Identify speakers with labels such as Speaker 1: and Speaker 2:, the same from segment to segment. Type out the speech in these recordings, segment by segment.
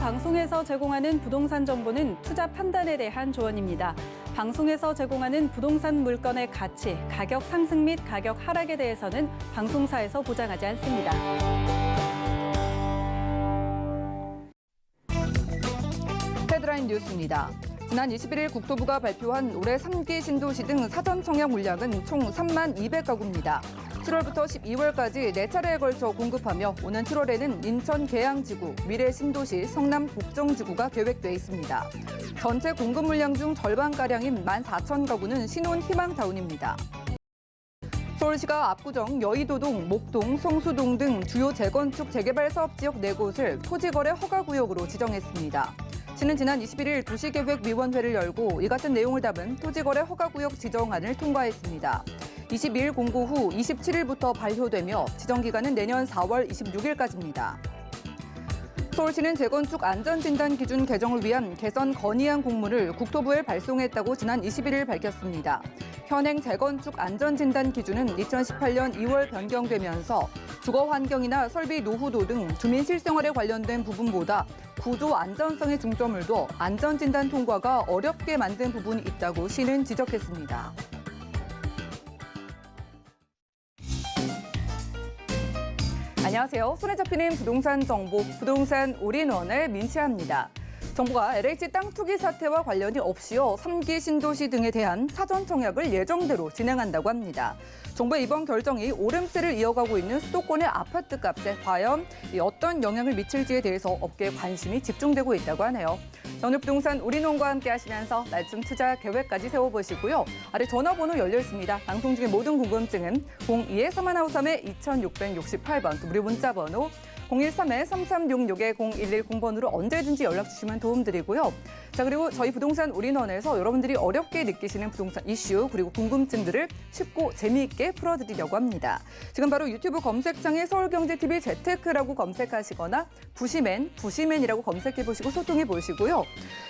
Speaker 1: 방송에서 제공하는 부동산 정보는 투자 판단에 대한 조언입니다. 방송에서 제공하는 부동산 물건의 가치, 가격 상승 및 가격 하락에 대해서는 방송사에서 보장하지 않습니다.
Speaker 2: 헤드라인 뉴스입니다. 지난 21일 국토부가 발표한 올해 3기 신도시 등 사전 청약 물량은 총 3만 200가구입니다. 7월부터 12월까지 4차례에 걸쳐 공급하며 오는 7월에는 인천 계양지구, 미래 신도시, 성남 복정지구가 계획돼 있습니다. 전체 공급 물량 중 절반가량인 14,000가구는 신혼 희망타운입니다. 서울시가 압구정, 여의도동, 목동, 성수동 등 주요 재건축 재개발 사업 지역 4곳을 토지거래 허가구역으로 지정했습니다. 시는 지난 21일 도시계획위원회를 열고 이 같은 내용을 담은 토지거래 허가구역 지정안을 통과했습니다. 22일 공고 후 27일부터 발효되며 지정기간은 내년 4월 26일까지입니다. 서울시는 재건축 안전진단 기준 개정을 위한 개선 건의안 공문을 국토부에 발송했다고 지난 21일 밝혔습니다. 현행 재건축 안전진단 기준은 2018년 2월 변경되면서 주거 환경이나 설비 노후도 등 주민 실생활에 관련된 부분보다 구조 안전성에 중점을 둬 안전진단 통과가 어렵게 만든 부분이 있다고 시는 지적했습니다. 안녕하세요. 손에 잡히는 부동산 정보, 부동산 올인원의 민치아입니다. 정부가 LH 땅 투기 사태와 관련이 없이요 3기 신도시 등에 대한 사전 청약을 예정대로 진행한다고 합니다. 정부의 이번 결정이 오름세를 이어가고 있는 수도권의 아파트 값에 과연 어떤 영향을 미칠지에 대해서 업계의 관심이 집중되고 있다고 하네요. 오늘 부동산 올인원과 함께 하시면서 날쯤 투자 계획까지 세워보시고요. 아래 전화번호 열려 있습니다. 방송 중에 모든 궁금증은 02-3153-2668번, 무료 문자번호 013-3366-0110번으로 언제든지 연락 주시면 도움드리고요. 자, 그리고 저희 부동산 올인원에서 여러분들이 어렵게 느끼시는 부동산 이슈 그리고 궁금증들을 쉽고 재미있게 풀어드리려고 합니다. 지금 바로 유튜브 검색창에 서울경제TV 재테크라고 검색하시거나 부시맨이라고 검색해보시고 소통해보시고요.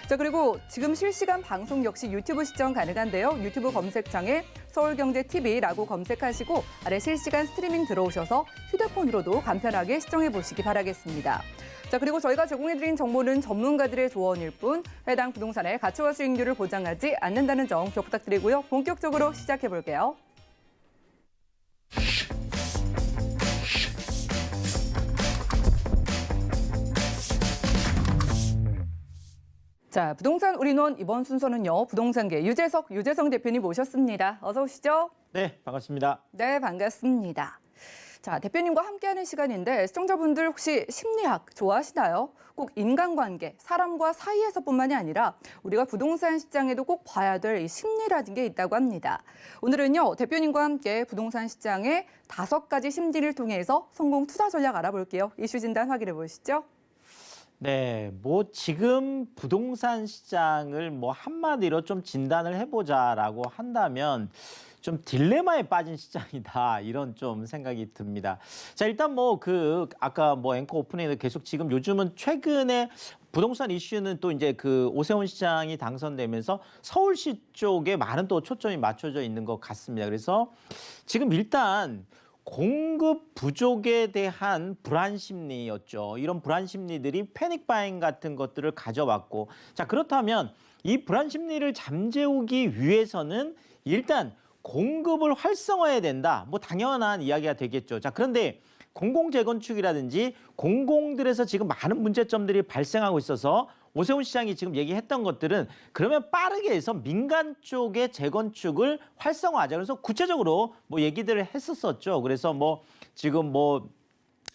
Speaker 2: 자, 그리고 지금 실시간 방송 역시 유튜브 시청 가능한데요. 유튜브 검색창에 서울경제TV라고 검색하시고 아래 실시간 스트리밍 들어오셔서 휴대폰으로도 간편하게 시청해보시기 바라겠습니다. 자, 그리고 저희가 제공해드린 정보는 전문가들의 조언일 뿐 해당 부동산의 가치와 수익률을 보장하지 않는다는 점 기억 부탁드리고요. 본격적으로 시작해볼게요. 자, 부동산 올인원 이번 순서는요. 부동산계 유재성 대표님 모셨습니다. 어서 오시죠.
Speaker 3: 네, 반갑습니다.
Speaker 2: 네, 반갑습니다. 자, 대표님과 함께하는 시간인데 시청자분들 혹시 심리학 좋아하시나요? 꼭 인간관계, 사람과 사이에서뿐만이 아니라 우리가 부동산 시장에도 꼭 봐야 될 이 심리라는 게 있다고 합니다. 오늘은요, 대표님과 함께 부동산 시장의 5가지 심리를 통해서 성공 투자 전략 알아볼게요. 이슈 진단 확인해 보시죠.
Speaker 3: 네, 지금 부동산 시장을 한마디로 좀 진단을 해보자라고 한다면 좀 딜레마에 빠진 시장이다 이런 좀 생각이 듭니다. 자, 일단 아까 앵커 오프닝에도 계속 지금 요즘은 최근에 부동산 이슈는 또 이제 오세훈 시장이 당선되면서 서울시 쪽에 많은 또 초점이 맞춰져 있는 것 같습니다. 그래서 지금 일단 공급 부족에 대한 불안 심리였죠. 이런 불안 심리들이 패닉 바잉 같은 것들을 가져왔고, 자, 그렇다면 이 불안 심리를 잠재우기 위해서는 일단 공급을 활성화해야 된다. 당연한 이야기가 되겠죠. 자, 그런데 공공재건축이라든지 공공들에서 지금 많은 문제점들이 발생하고 있어서 오세훈 시장이 지금 얘기했던 것들은 그러면 빠르게 해서 민간 쪽의 재건축을 활성화하자. 그래서 구체적으로 얘기들을 했었었죠. 그래서 지금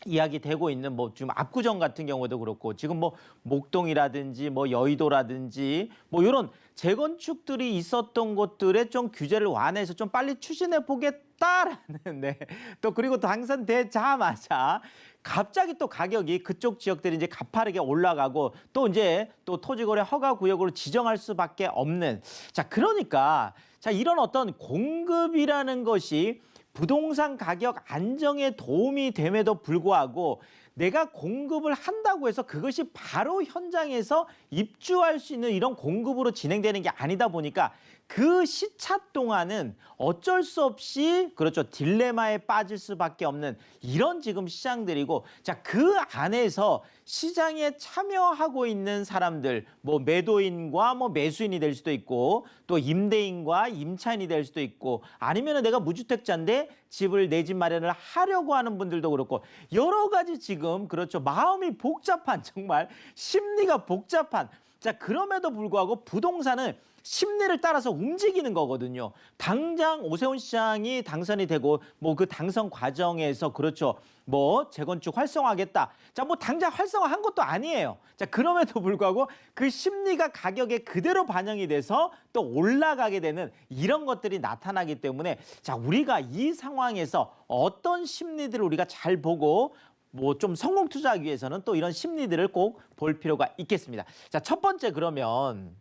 Speaker 3: 이야기되고 있는 지금 압구정 같은 경우도 그렇고 지금 목동이라든지 여의도라든지 이런 재건축들이 있었던 곳들에 좀 규제를 완화해서 좀 빨리 추진해 보겠다라는 또 그리고 당선되자마자 갑자기 또 가격이 그쪽 지역들이 이제 가파르게 올라가고 또 이제 또 토지거래 허가 구역으로 지정할 수밖에 없는 그러니까 이런 어떤 공급이라는 것이 부동산 가격 안정에 도움이 됨에도 불구하고 내가 공급을 한다고 해서 그것이 바로 현장에서 입주할 수 있는 이런 공급으로 진행되는 게 아니다 보니까 그 시차 동안은 어쩔 수 없이 그렇죠. 딜레마에 빠질 수밖에 없는 이런 지금 시장들이고 자, 그 안에서 시장에 참여하고 있는 사람들 뭐 매도인과 뭐 매수인이 될 수도 있고 또 임대인과 임차인이 될 수도 있고 아니면은 내가 무주택자인데 집을 내 집 마련을 하려고 하는 분들도 그렇고 여러 가지 지금 그렇죠. 마음이 복잡한 정말 심리가 복잡한 자, 그럼에도 불구하고 부동산은 심리를 따라서 움직이는 거거든요. 당장 오세훈 시장이 당선이 되고 뭐 그 당선 과정에서 그렇죠. 뭐 재건축 활성화하겠다. 자, 뭐 당장 활성화한 것도 아니에요. 자, 그럼에도 불구하고 그 심리가 가격에 그대로 반영이 돼서 또 올라가게 되는 이런 것들이 나타나기 때문에 자, 우리가 이 상황에서 어떤 심리들을 우리가 잘 보고 뭐 좀 성공 투자하기 위해서는 또 이런 심리들을 꼭 볼 필요가 있겠습니다. 자, 첫 번째 그러면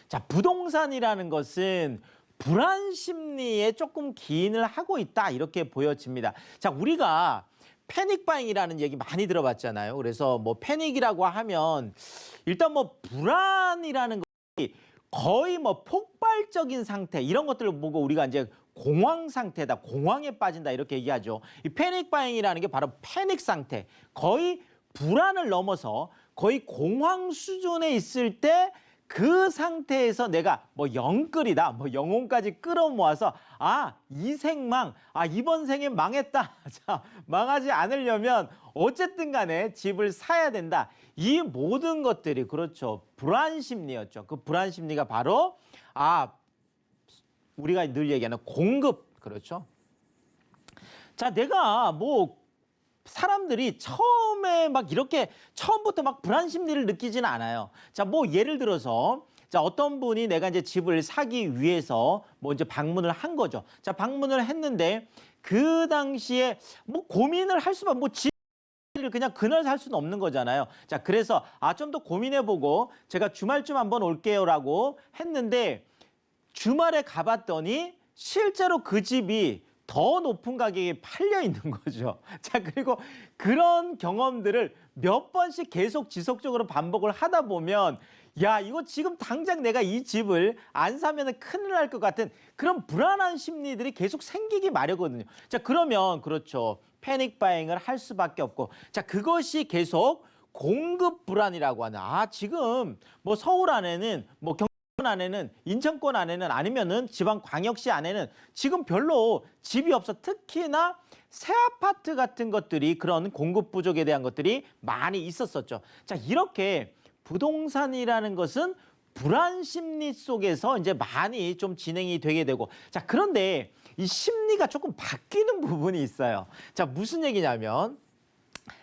Speaker 3: 자, 부동산이라는 것은 불안 심리에 조금 기인을 하고 있다 이렇게 보여집니다. 자, 우리가 패닉 바잉이라는 얘기 많이 들어봤잖아요. 그래서 뭐 패닉이라고 하면 일단 뭐 불안이라는 것이 거의 뭐 폭발적인 상태 이런 것들을 보고 우리가 이제 공황 상태다, 공황에 빠진다 이렇게 얘기하죠. 이 패닉 바잉이라는 게 바로 패닉 상태, 거의 불안을 넘어서 거의 공황 수준에 있을 때 그 상태에서 내가 뭐 영끌이다, 뭐 영혼까지 끌어모아서 아, 이 생망, 아, 이번 생에 망했다. 자, 망하지 않으려면 어쨌든 간에 집을 사야 된다. 이 모든 것들이 그렇죠. 불안 심리였죠. 그 불안 심리가 바로 아, 우리가 늘 얘기하는 공급, 그렇죠. 자, 내가 뭐 사람들이 처음에 막 이렇게 처음부터 막 불안 심리를 느끼지는 않아요. 자, 뭐 예를 들어서 자, 어떤 분이 내가 이제 집을 사기 위해서 뭐 이제 방문을 한 거죠. 자, 방문을 했는데 그 당시에 뭐 고민을 할 수만 뭐 집을 그냥 그날 살 수는 없는 거잖아요. 자, 그래서 아, 좀 더 고민해보고 제가 주말쯤 한번 올게요라고 했는데 주말에 가봤더니 실제로 그 집이 더 높은 가격에 팔려 있는 거죠. 자, 그리고 그런 경험들을 몇 번씩 계속 지속적으로 반복을 하다 보면 야, 이거 지금 당장 내가 이 집을 안 사면 큰일 날 것 같은 그런 불안한 심리들이 계속 생기기 마련이거든요. 자, 그러면 그렇죠. 패닉 바잉을 할 수밖에 없고 자, 그것이 계속 공급 불안이라고 하는 아, 지금 뭐 서울 안에는 뭐 안에는 인천권 안에는 아니면은 지방 광역시 안에는 지금 별로 집이 없어. 특히나 새 아파트 같은 것들이 그런 공급 부족에 대한 것들이 많이 있었었죠. 자, 이렇게 부동산이라는 것은 불안 심리 속에서 이제 많이 좀 진행이 되게 되고 자, 그런데 이 심리가 조금 바뀌는 부분이 있어요. 자, 무슨 얘기냐면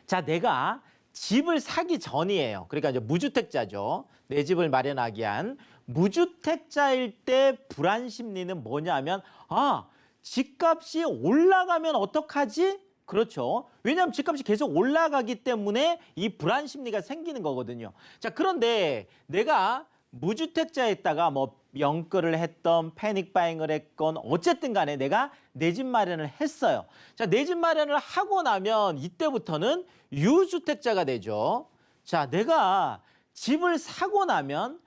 Speaker 3: 자, 내가 집을 사기 전이에요. 그러니까 이제 무주택자죠. 내 집을 마련하기 위한 무주택자일 때 불안 심리는 뭐냐면 아, 집값이 올라가면 어떡하지? 그렇죠. 왜냐하면 집값이 계속 올라가기 때문에 이 불안 심리가 생기는 거거든요. 자, 그런데 내가 무주택자였다가 뭐 영끌을 했던 패닉 바잉을 했건 어쨌든 간에 내가 내 집 마련을 했어요. 자, 내 집 마련을 하고 나면 이때부터는 유주택자가 되죠. 자, 내가 집을 사고 나면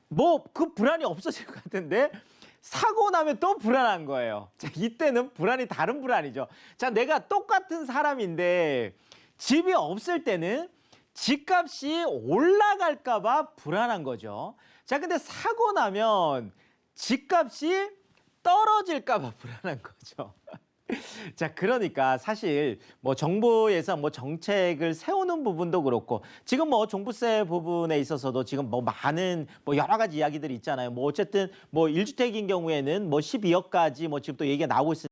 Speaker 3: 뭐 그 불안이 없어질 것 같은데 사고 나면 또 불안한 거예요. 자, 이때는 불안이 다른 불안이죠. 자, 내가 똑같은 사람인데 집이 없을 때는 집값이 올라갈까 봐 불안한 거죠. 자, 근데 사고 나면 집값이 떨어질까 봐 불안한 거죠. 자, 그러니까 사실 뭐 정부에서 뭐 정책을 세우는 부분도 그렇고 지금 뭐 종부세 부분에 있어서도 지금 뭐 많은 뭐 여러 가지 이야기들이 있잖아요. 뭐 어쨌든 뭐 1주택인 경우에는 뭐 12억까지 뭐 지금 또 얘기가 나오고 있으니까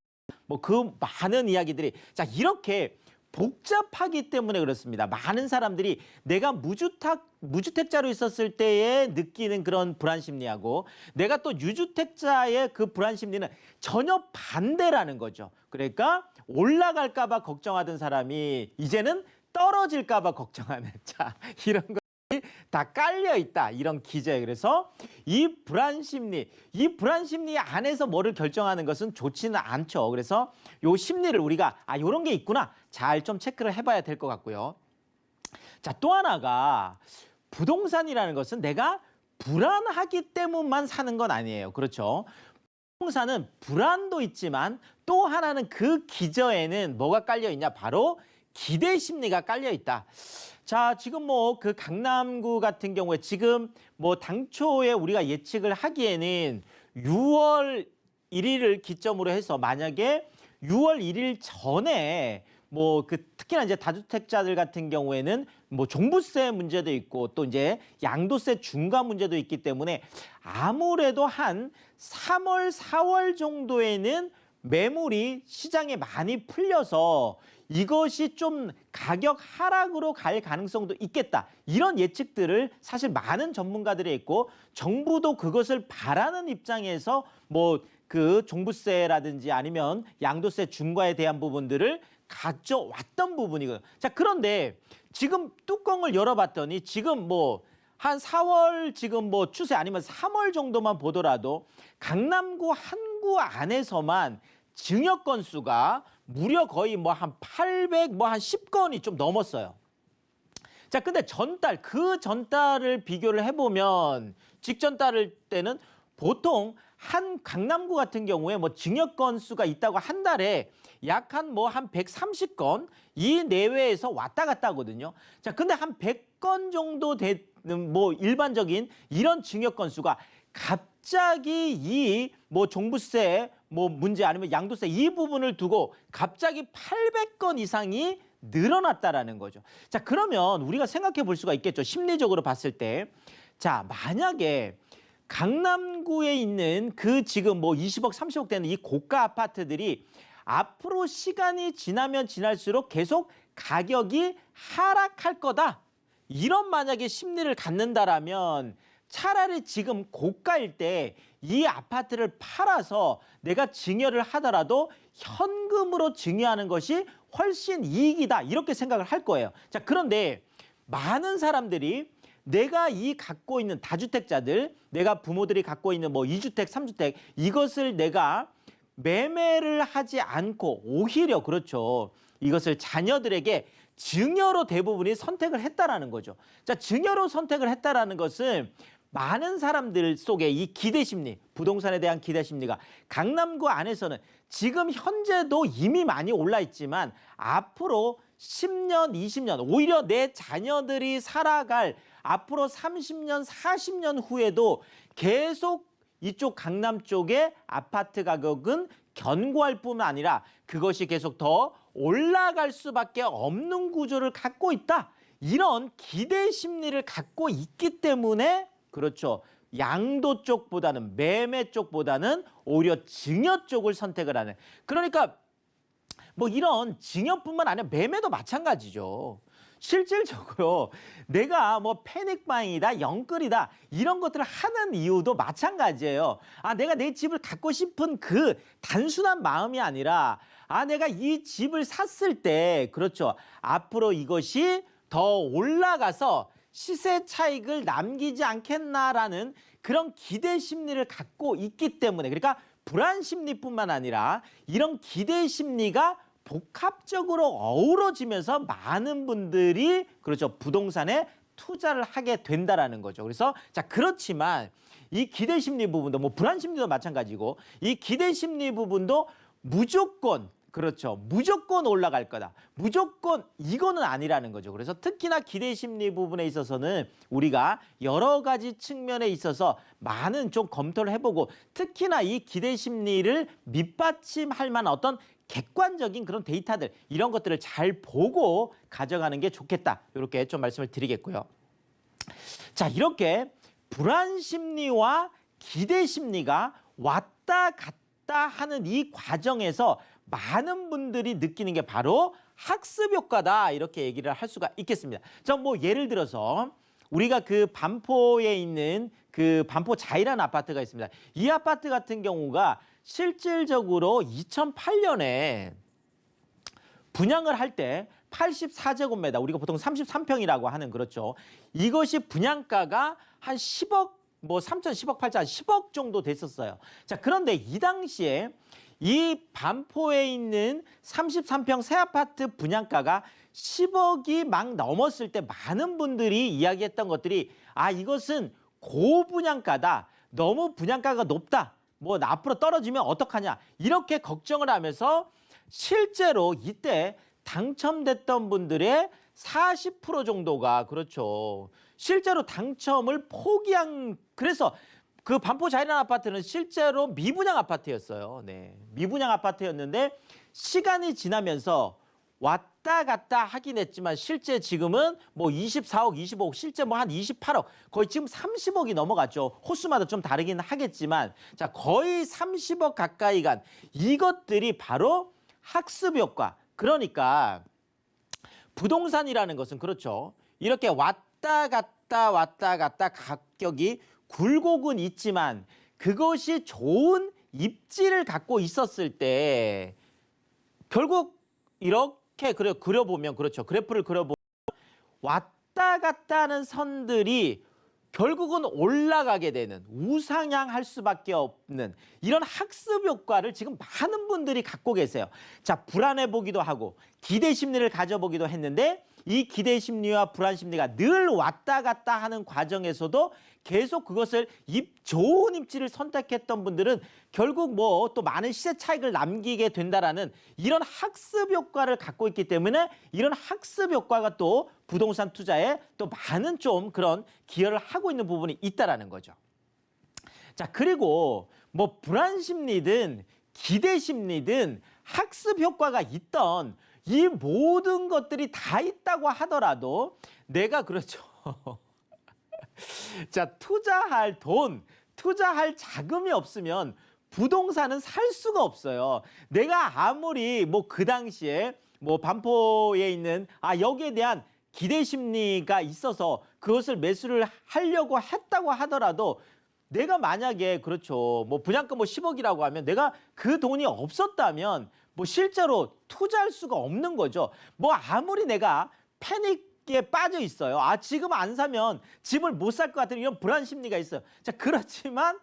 Speaker 3: 뭐 그 많은 이야기들이 자, 이렇게 복잡하기 때문에 그렇습니다. 많은 사람들이 내가 무주택자로 있었을 때에 느끼는 그런 불안 심리하고 내가 또 유주택자의 그 불안 심리는 전혀 반대라는 거죠. 그러니까 올라갈까 봐 걱정하던 사람이 이제는 떨어질까 봐 걱정하는 자, 이런 것들이 다 깔려 있다. 이런 기저에 그래서 이 불안 심리 안에서 뭐를 결정하는 것은 좋지는 않죠. 그래서 요 심리를 우리가 아, 요런 게 있구나. 잘 좀 체크를 해봐야 될 것 같고요. 자, 또 하나가 부동산이라는 것은 내가 불안하기 때문만 사는 건 아니에요. 그렇죠? 부동산은 불안도 있지만 또 하나는 그 기저에는 뭐가 깔려 있냐? 바로 기대 심리가 깔려 있다. 자, 지금 뭐 그 강남구 같은 경우에 지금 뭐 당초에 우리가 예측을 하기에는 6월 1일을 기점으로 해서 만약에 6월 1일 전에 뭐 그 특히나 이제 다주택자들 같은 경우에는 뭐 종부세 문제도 있고 또 이제 양도세 중과 문제도 있기 때문에 아무래도 한 3월, 4월 정도에는 매물이 시장에 많이 풀려서 이것이 좀 가격 하락으로 갈 가능성도 있겠다. 이런 예측들을 사실 많은 전문가들이 했고 정부도 그것을 바라는 입장에서 뭐 그 종부세라든지 아니면 양도세 중과에 대한 부분들을 가져왔던 부분이거든요. 자, 그런데 지금 뚜껑을 열어봤더니 지금 뭐 한 4월 지금 뭐 추세 아니면 3월 정도만 보더라도 강남구 한 구 안에서만 증여 건수가 무려 거의 뭐 한 800, 뭐 한 10건이 좀 넘었어요. 자, 근데 전달, 그 전달을 비교를 해보면 직전 달 때는 보통 한 강남구 같은 경우에 뭐 증여 건수가 있다고 한 달에 약 한 뭐 한 130건 이 내외에서 왔다 갔다 하거든요. 자, 근데 한 100건 정도 되는 뭐 일반적인 이런 증여 건수가 갑자기 이 뭐 종부세 뭐 문제 아니면 양도세 이 부분을 두고 갑자기 800건 이상이 늘어났다라는 거죠. 자, 그러면 우리가 생각해 볼 수가 있겠죠. 심리적으로 봤을 때. 자, 만약에 강남구에 있는 그 지금 뭐 20억, 30억 되는 이 고가 아파트들이 앞으로 시간이 지나면 지날수록 계속 가격이 하락할 거다. 이런 만약에 심리를 갖는다라면 차라리 지금 고가일 때 이 아파트를 팔아서 내가 증여를 하더라도 현금으로 증여하는 것이 훨씬 이익이다. 이렇게 생각을 할 거예요. 자, 그런데 많은 사람들이 내가 이 갖고 있는 다주택자들, 내가 부모들이 갖고 있는 뭐 2주택, 3주택 이것을 내가 매매를 하지 않고 오히려 그렇죠. 이것을 자녀들에게 증여로 대부분이 선택을 했다라는 거죠. 자, 증여로 선택을 했다라는 것은 많은 사람들 속에 이 기대 심리, 부동산에 대한 기대 심리가 강남구 안에서는 지금 현재도 이미 많이 올라 있지만 앞으로 10년, 20년, 오히려 내 자녀들이 살아갈 앞으로 30년, 40년 후에도 계속 이쪽 강남 쪽의 아파트 가격은 견고할 뿐만 아니라 그것이 계속 더 올라갈 수밖에 없는 구조를 갖고 있다. 이런 기대 심리를 갖고 있기 때문에 그렇죠. 양도 쪽보다는 매매 쪽보다는 오히려 증여 쪽을 선택을 하는. 그러니까 뭐 이런 증여뿐만 아니라 매매도 마찬가지죠. 실질적으로 내가 뭐 패닉바잉이다, 영끌이다 이런 것들을 하는 이유도 마찬가지예요. 아, 내가 내 집을 갖고 싶은 그 단순한 마음이 아니라 내가 이 집을 샀을 때 그렇죠. 앞으로 이것이 더 올라가서 시세 차익을 남기지 않겠나라는 그런 기대 심리를 갖고 있기 때문에 그러니까 불안 심리뿐만 아니라 이런 기대 심리가 복합적으로 어우러지면서 많은 분들이 그렇죠. 부동산에 투자를 하게 된다라는 거죠. 그래서 자, 그렇지만 이 기대 심리 부분도 뭐 불안 심리도 마찬가지고 이 기대 심리 부분도 무조건 그렇죠. 무조건 올라갈 거다. 무조건 이거는 아니라는 거죠. 그래서 특히나 기대 심리 부분에 있어서는 우리가 여러 가지 측면에 있어서 많은 좀 검토를 해보고 특히나 이 기대 심리를 밑받침할 만한 어떤 객관적인 그런 데이터들 이런 것들을 잘 보고 가져가는 게 좋겠다. 이렇게 좀 말씀을 드리겠고요. 자, 이렇게 불안 심리와 기대 심리가 왔다 갔다 하는 이 과정에서 많은 분들이 느끼는 게 바로 학습 효과다. 이렇게 얘기를 할 수가 있겠습니다. 자, 뭐 예를 들어서 우리가 그 반포에 있는 그 반포 자이란 아파트가 있습니다. 이 아파트 같은 경우가 실질적으로 2008년에 분양을 할 때 84제곱미터, 우리가 보통 33평이라고 하는 그렇죠. 이것이 분양가가 한 10억, 뭐 3천, 10억, 8천, 10억 정도 됐었어요. 자, 그런데 이 당시에 이 반포에 있는 33평 새 아파트 분양가가 10억이 막 넘었을 때 많은 분들이 이야기했던 것들이 이것은 고분양가다. 너무 분양가가 높다. 뭐 앞으로 떨어지면 어떡하냐. 이렇게 걱정을 하면서 실제로 이때 당첨됐던 분들의 40% 정도가 그렇죠. 실제로 당첨을 포기한 그래서 그 반포 자이란 아파트는 실제로 미분양 아파트였어요. 네. 미분양 아파트였는데 시간이 지나면서 왔다 갔다 하긴 했지만 실제 지금은 뭐 24억, 25억, 실제 뭐 한 28억, 거의 지금 30억이 넘어갔죠. 호수마다 좀 다르긴 하겠지만 자, 거의 30억 가까이 간 이것들이 바로 학습 효과. 그러니까 부동산이라는 것은 그렇죠. 이렇게 왔다 갔다 가격이 굴곡은 있지만 그것이 좋은 입지를 갖고 있었을 때 결국 이렇게 그려보면 그렇죠. 그래프를 그려보면 왔다 갔다 하는 선들이 결국은 올라가게 되는 우상향할 수밖에 없는 이런 학습 효과를 지금 많은 분들이 갖고 계세요. 자, 불안해 보기도 하고 기대 심리를 가져보기도 했는데 이 기대 심리와 불안 심리가 늘 왔다 갔다 하는 과정에서도 계속 그것을 좋은 입지를 선택했던 분들은 결국 뭐 또 많은 시세 차익을 남기게 된다라는 이런 학습 효과를 갖고 있기 때문에 이런 학습 효과가 또 부동산 투자에 또 많은 좀 그런 기여를 하고 있는 부분이 있다라는 거죠. 자, 그리고 뭐 불안 심리든 기대 심리든 학습 효과가 있던 이 모든 것들이 다 있다고 하더라도 내가 그렇죠. 자, 투자할 돈, 투자할 자금이 없으면 부동산은 살 수가 없어요. 내가 아무리 뭐 그 당시에 뭐 반포에 있는 여기에 대한 기대 심리가 있어서 그것을 매수를 하려고 했다고 하더라도 내가 만약에 그렇죠. 뭐 분양가 뭐 10억이라고 하면 내가 그 돈이 없었다면 뭐 실제로 투자할 수가 없는 거죠. 뭐 아무리 내가 패닉에 빠져 있어요. 지금 안 사면 집을 못 살 것 같은 이런 불안 심리가 있어요. 자, 그렇지만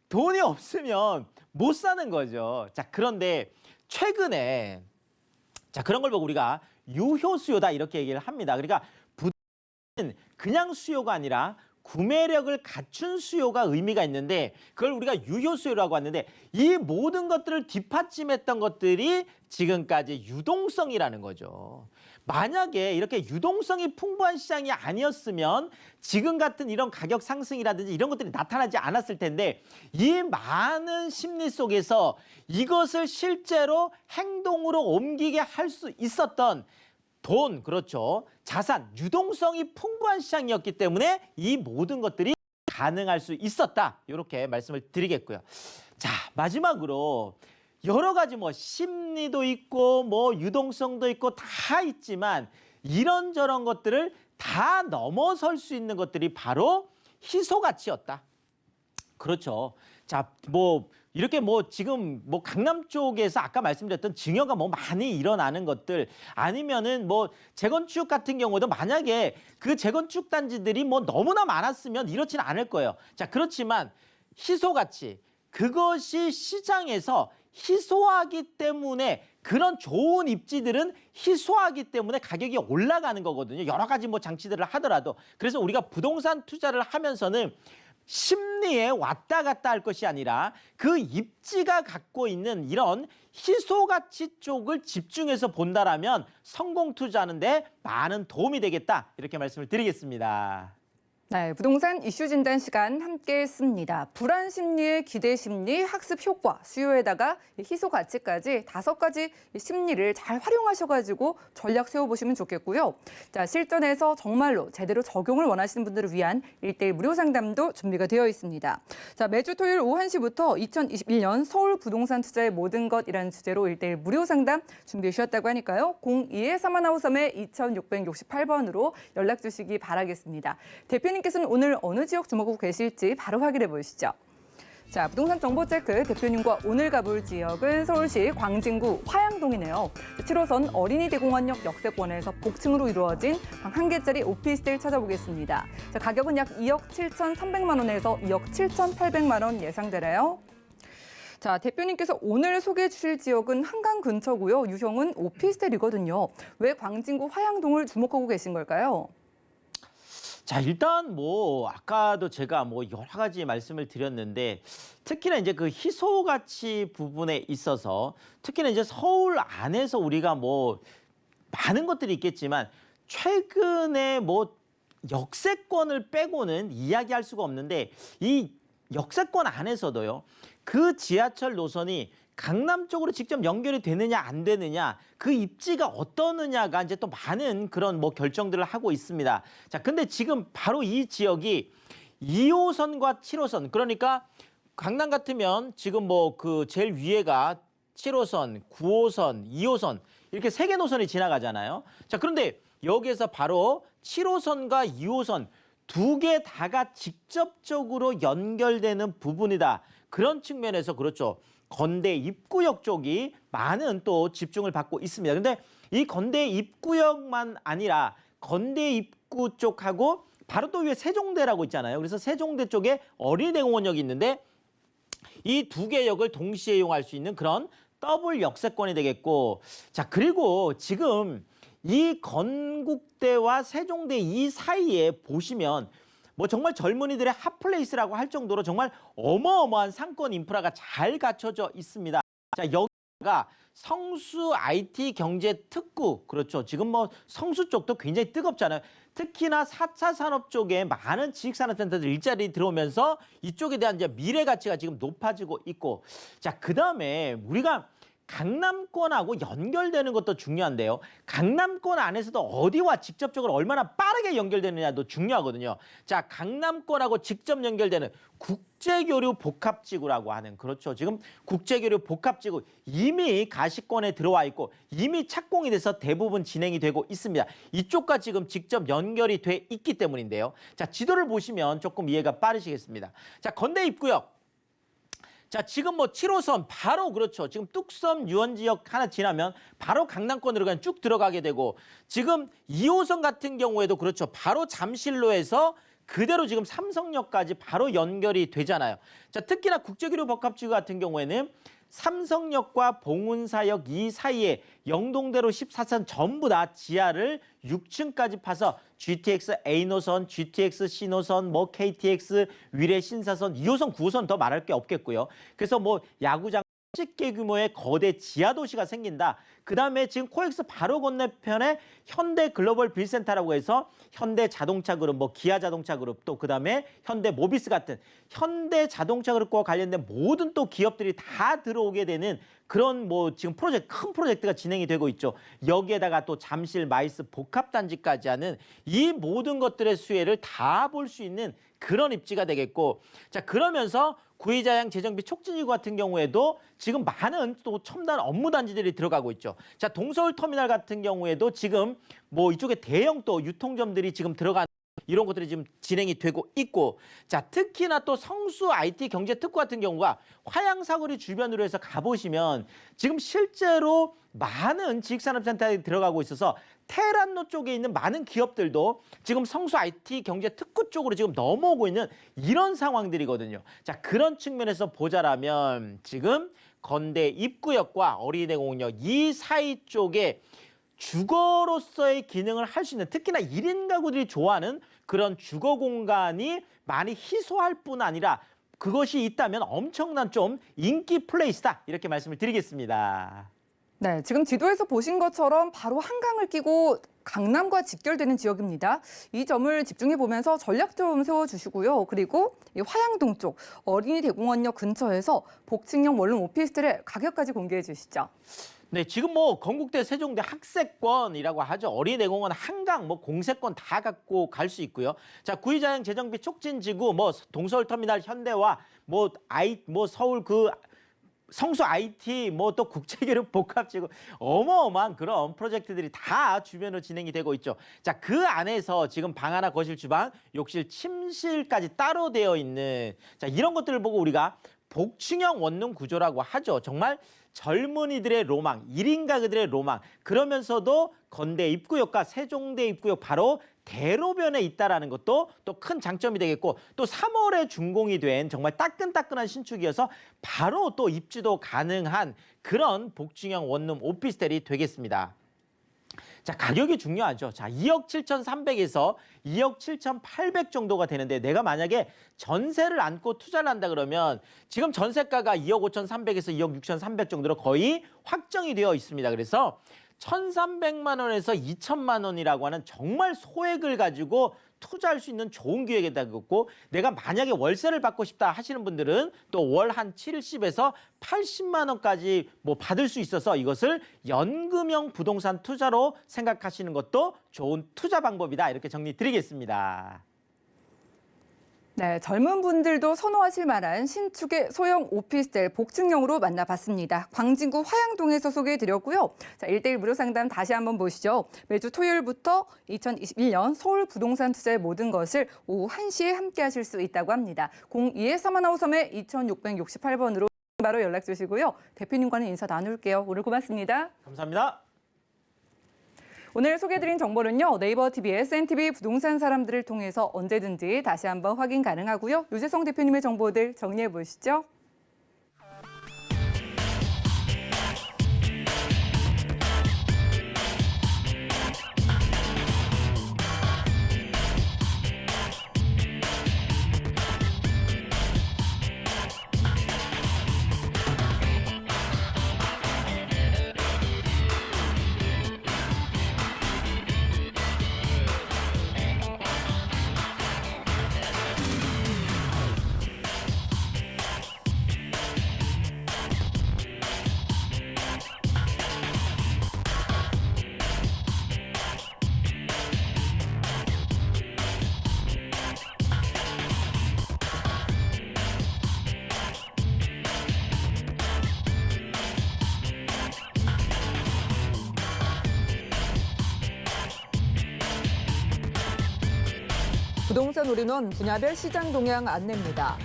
Speaker 3: 돈이 없으면 못 사는 거죠. 자, 그런데 최근에 자, 그런 걸 보고 우리가 유효 수요다 이렇게 얘기를 합니다. 그러니까 부동산은 그냥 수요가 아니라 구매력을 갖춘 수요가 의미가 있는데 그걸 우리가 유효 수요라고 하는데 이 모든 것들을 뒷받침했던 것들이 지금까지 유동성이라는 거죠. 만약에 이렇게 유동성이 풍부한 시장이 아니었으면 지금 같은 이런 가격 상승이라든지 이런 것들이 나타나지 않았을 텐데 이 많은 심리 속에서 이것을 실제로 행동으로 옮기게 할 수 있었던 돈, 그렇죠. 자산, 유동성이 풍부한 시장이었기 때문에 이 모든 것들이 가능할 수 있었다. 이렇게 말씀을 드리겠고요. 자, 마지막으로 여러 가지 뭐 심리도 있고 뭐 유동성도 있고 다 있지만 이런저런 것들을 다 넘어설 수 있는 것들이 바로 희소 가치였다. 그렇죠. 자, 뭐 이렇게 뭐 지금 뭐 강남 쪽에서 아까 말씀드렸던 증여가 뭐 많이 일어나는 것들 아니면은 뭐 재건축 같은 경우도 만약에 그 재건축 단지들이 뭐 너무나 많았으면 이렇지는 않을 거예요. 자, 그렇지만 희소 가치 그것이 시장에서 희소하기 때문에 그런 좋은 입지들은 희소하기 때문에 가격이 올라가는 거거든요. 여러 가지 뭐 장치들을 하더라도. 그래서 우리가 부동산 투자를 하면서는 심리에 왔다 갔다 할 것이 아니라 그 입지가 갖고 있는 이런 희소 가치 쪽을 집중해서 본다라면 성공 투자하는데 많은 도움이 되겠다. 이렇게 말씀을 드리겠습니다.
Speaker 2: 네, 부동산 이슈 진단 시간 함께 했습니다. 불안 심리의 기대 심리, 학습 효과, 수요에다가 희소 가치까지 5가지 심리를 잘 활용하셔가지고 전략 세워보시면 좋겠고요. 자, 실전에서 정말로 제대로 적용을 원하시는 분들을 위한 1:1 무료 상담도 준비가 되어 있습니다. 자, 매주 토요일 오후 1시부터 2021년 서울 부동산 투자의 모든 것이라는 주제로 1:1 무료 상담 준비해 주셨다고 하니까요. 02-3153-2668번으로 연락 주시기 바라겠습니다. 대표님께서는 오늘 어느 지역 주목하고 계실지 바로 확인해 보시죠. 자, 부동산 정보 체크 대표님과 오늘 가볼 지역은 서울시 광진구 화양동이네요. 7호선 어린이대공원역 역세권에서 복층으로 이루어진 방 1개짜리 오피스텔 찾아보겠습니다. 자, 가격은 약 2억 7,300만 원에서 2억 7,800만 원 예상되네요. 자, 대표님께서 오늘 소개해 주실 지역은 한강 근처고요. 유형은 오피스텔이거든요. 왜 광진구 화양동을 주목하고 계신 걸까요?
Speaker 3: 자, 일단 뭐 아까도 제가 뭐 여러 가지 말씀을 드렸는데 특히나 이제 그 희소 가치 부분에 있어서 특히나 이제 서울 안에서 우리가 뭐 많은 것들이 있겠지만 최근에 뭐 역세권을 빼고는 이야기할 수가 없는데 이 역세권 안에서도요. 그 지하철 노선이 강남 쪽으로 직접 연결이 되느냐 안 되느냐 그 입지가 어떠느냐가 이제 또 많은 그런 뭐 결정들을 하고 있습니다. 자, 근데 지금 바로 이 지역이 2호선과 7호선 그러니까 강남 같으면 지금 뭐 그 제일 위에가 7호선, 9호선, 2호선 이렇게 세 개 노선이 지나가잖아요. 자, 그런데 여기에서 바로 7호선과 2호선 두 개 다가 직접적으로 연결되는 부분이다. 그런 측면에서 그렇죠. 건대 입구역 쪽이 많은 또 집중을 받고 있습니다. 근데 이 건대 입구역만 아니라 건대 입구 쪽하고 바로 또 위에 세종대라고 있잖아요. 그래서 세종대 쪽에 어린이대공원역이 있는데 이 두 개 역을 동시에 이용할 수 있는 그런 더블 역세권이 되겠고 자, 그리고 지금 이 건국대와 세종대 이 사이에 보시면 뭐 정말 젊은이들의 핫플레이스라고 할 정도로 정말 어마어마한 상권 인프라가 잘 갖춰져 있습니다. 자, 여기가 성수 IT 경제 특구 그렇죠. 지금 뭐 성수 쪽도 굉장히 뜨겁잖아요. 특히나 4차 산업 쪽에 많은 지식산업센터들 일자리 들어오면서 이쪽에 대한 이제 미래 가치가 지금 높아지고 있고 자, 그다음에 우리가 강남권하고 연결되는 것도 중요한데요. 강남권 안에서도 어디와 직접적으로 얼마나 빠르게 연결되느냐도 중요하거든요. 자, 강남권하고 직접 연결되는 국제교류 복합지구라고 하는 그렇죠. 지금 국제교류 복합지구 이미 가시권에 들어와 있고 이미 착공이 돼서 대부분 진행이 되고 있습니다. 이쪽과 지금 직접 연결이 돼 있기 때문인데요. 자, 지도를 보시면 조금 이해가 빠르시겠습니다. 자, 건대 입구역. 자, 지금 뭐 7호선 바로 그렇죠. 지금 뚝섬 유원지역 하나 지나면 바로 강남권으로 그냥 쭉 들어가게 되고 지금 2호선 같은 경우에도 그렇죠. 바로 잠실로에서 그대로 지금 삼성역까지 바로 연결이 되잖아요. 자, 특히나 국제교류 복합지구 같은 경우에는 삼성역과 봉은사역 이 사이에 영동대로 14선 전부 다 지하를 6층까지 파서 GTX A노선, GTX C노선, 뭐 KTX, 위례 신사선, 2호선, 9호선 더 말할 게 없겠고요. 그래서 뭐 야구장 10개 규모의 거대 지하 도시가 생긴다. 그다음에 지금 코엑스 바로 건너편에 현대 글로벌 빌센터라고 해서 현대 자동차 그룹, 뭐 기아 자동차 그룹, 또 그다음에 현대 모비스 같은 현대 자동차 그룹과 관련된 모든 또 기업들이 다 들어오게 되는 그런 뭐 지금 큰 프로젝트가 진행이 되고 있죠. 여기에다가 또 잠실 마이스 복합단지까지 하는 이 모든 것들의 수혜를 다 볼 수 있는 그런 입지가 되겠고 자, 그러면서 구의자양 재정비 촉진지구 같은 경우에도 지금 많은 또 첨단 업무 단지들이 들어가고 있죠. 자, 동서울 터미널 같은 경우에도 지금 뭐 이쪽에 대형 또 유통점들이 지금 들어간 이런 것들이 지금 진행이 되고 있고 자, 특히나 또 성수 IT 경제 특구 같은 경우가 화양사거리 주변으로 해서 가보시면 지금 실제로 많은 지식산업센터에 들어가고 있어서 테란노 쪽에 있는 많은 기업들도 지금 성수 IT 경제 특구 쪽으로 지금 넘어오고 있는 이런 상황들이거든요. 자, 그런 측면에서 보자라면 지금 건대 입구역과 어린이대공원역 이 사이 쪽에 주거로서의 기능을 할 수 있는 특히나 1인 가구들이 좋아하는 그런 주거 공간이 많이 희소할 뿐 아니라 그것이 있다면 엄청난 좀 인기 플레이스다 이렇게 말씀을 드리겠습니다.
Speaker 2: 네, 지금 지도에서 보신 것처럼 바로 한강을 끼고 강남과 직결되는 지역입니다. 이 점을 집중해 보면서 전략 좀 세워주시고요. 그리고 이 화양동 쪽 어린이대공원역 근처에서 복층형 원룸 오피스텔의 가격까지 공개해 주시죠.
Speaker 3: 네, 지금 뭐 건국대 세종대 학세권이라고 하죠. 어린이대공원, 한강, 뭐 공세권 다 갖고 갈 수 있고요. 자, 구의자양 재정비 촉진지구, 뭐 동서울 터미널 현대와 뭐 서울 그 성수 IT, 뭐 또 국제교류 복합지구 어마어마한 그런 프로젝트들이 다 주변으로 진행이 되고 있죠. 자, 그 안에서 지금 방 하나, 거실, 주방, 욕실, 침실까지 따로 되어 있는 자, 이런 것들을 보고 우리가 복층형 원룸 구조라고 하죠. 정말 젊은이들의 로망, 1인 가구들의 로망, 그러면서도 건대 입구역과 세종대 입구역 바로 대로변에 있다라는 것도 또 큰 장점이 되겠고 또 3월에 준공이 된 정말 따끈따끈한 신축이어서 바로 또 입주도 가능한 그런 복층형 원룸 오피스텔이 되겠습니다. 자, 가격이 중요하죠. 자, 2억 7,300에서 2억 7,800 정도가 되는데 내가 만약에 전세를 안고 투자를 한다 그러면 지금 전세가가 2억 5,300에서 2억 6,300 정도로 거의 확정이 되어 있습니다. 그래서 1,300만 원에서 2,000만 원이라고 하는 정말 소액을 가지고 투자할 수 있는 좋은 기회가 되고 내가 만약에 월세를 받고 싶다 하시는 분들은 또 월 한 70에서 80만 원까지 뭐 받을 수 있어서 이것을 연금형 부동산 투자로 생각하시는 것도 좋은 투자 방법이다. 이렇게 정리 드리겠습니다.
Speaker 2: 네, 젊은 분들도 선호하실 만한 신축의 소형 오피스텔 복층형으로 만나봤습니다. 광진구 화양동에서 소개해드렸고요. 자, 1대1 무료 상담 다시 한번 보시죠. 매주 토요일부터 2021년 서울 부동산 투자의 모든 것을 오후 1시에 함께 하실 수 있다고 합니다. 02-3153-2668번으로 바로 연락 주시고요. 대표님과는 인사 나눌게요. 오늘 고맙습니다.
Speaker 3: 감사합니다.
Speaker 2: 오늘 소개해드린 정보는요. 네이버 TV, SNTV 부동산 사람들을 통해서 언제든지 다시 한번 확인 가능하고요. 유재성 대표님의 정보들 정리해 보시죠. 부동산 올인원 분야별 시장 동향 안내입니다.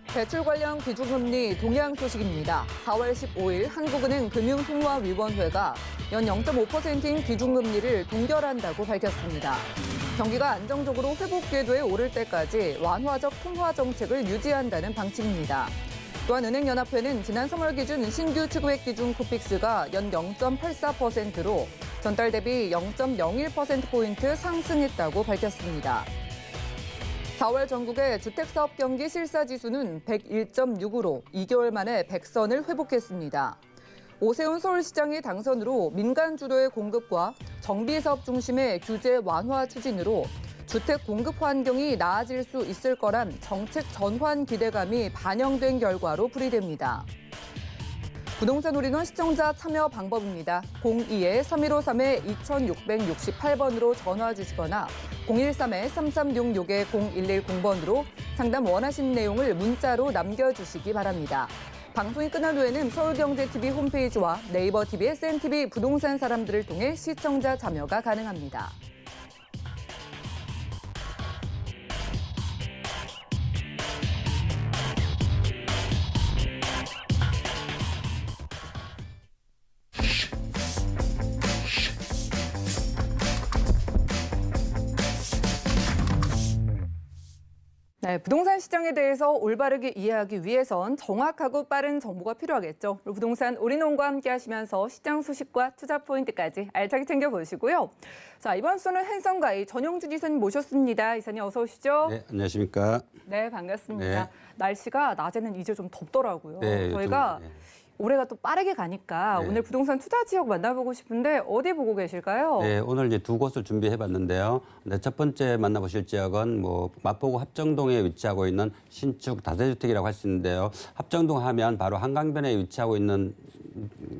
Speaker 2: 대출 관련 기준금리 동향 소식입니다. 4월 15일 한국은행 금융통화위원회가 연 0.5%인 기준금리를 동결한다고 밝혔습니다. 경기가 안정적으로 회복 궤도에 오를 때까지 완화적 통화 정책을 유지한다는 방침입니다. 또한 은행연합회는 지난 3월 기준 신규 취급액 기준 코픽스가 연 0.84%로 전달 대비 0.01%포인트 상승했다고 밝혔습니다. 4월 전국의 주택사업 경기 실사지수는 101.6으로 2개월 만에 100선을 회복했습니다. 오세훈 서울시장의 당선으로 민간 주도의 공급과 정비사업 중심의 규제 완화 추진으로 주택 공급 환경이 나아질 수 있을 거란 정책 전환 기대감이 반영된 결과로 풀이됩니다. 부동산 올인원 시청자 참여 방법입니다. 02-3153-2668번으로 전화 주시거나 013-3366-0110번으로 상담 원하시는 내용을 문자로 남겨주시기 바랍니다. 방송이 끝난 후에는 서울경제TV 홈페이지와 네이버 TV, SNTV 부동산 사람들을 통해 시청자 참여가 가능합니다. 네, 부동산 시장에 대해서 올바르게 이해하기 위해선 정확하고 빠른 정보가 필요하겠죠. 부동산 올인원과 함께 하시면서 시장 소식과 투자 포인트까지 알차게 챙겨보시고요. 자, 이번 수는 hen성가의 전용준 이사님 모셨습니다. 이사님 어서 오시죠.
Speaker 4: 네, 안녕하십니까.
Speaker 2: 네, 반갑습니다.
Speaker 4: 네.
Speaker 2: 날씨가 낮에는 이제 좀 덥더라고요.
Speaker 4: 네,
Speaker 2: 저희가
Speaker 4: 좀, 네.
Speaker 2: 올해가 또 빠르게 가니까
Speaker 4: 네.
Speaker 2: 오늘 부동산 투자 지역 만나보고 싶은데 어디 보고 계실까요?
Speaker 4: 네, 오늘 이제 두 곳을 준비해봤는데요. 네, 첫 번째 만나보실 지역은 마포구 합정동에 위치하고 있는 신축 다세주택이라고 할 수 있는데요. 합정동 하면 바로 한강변에 위치하고 있는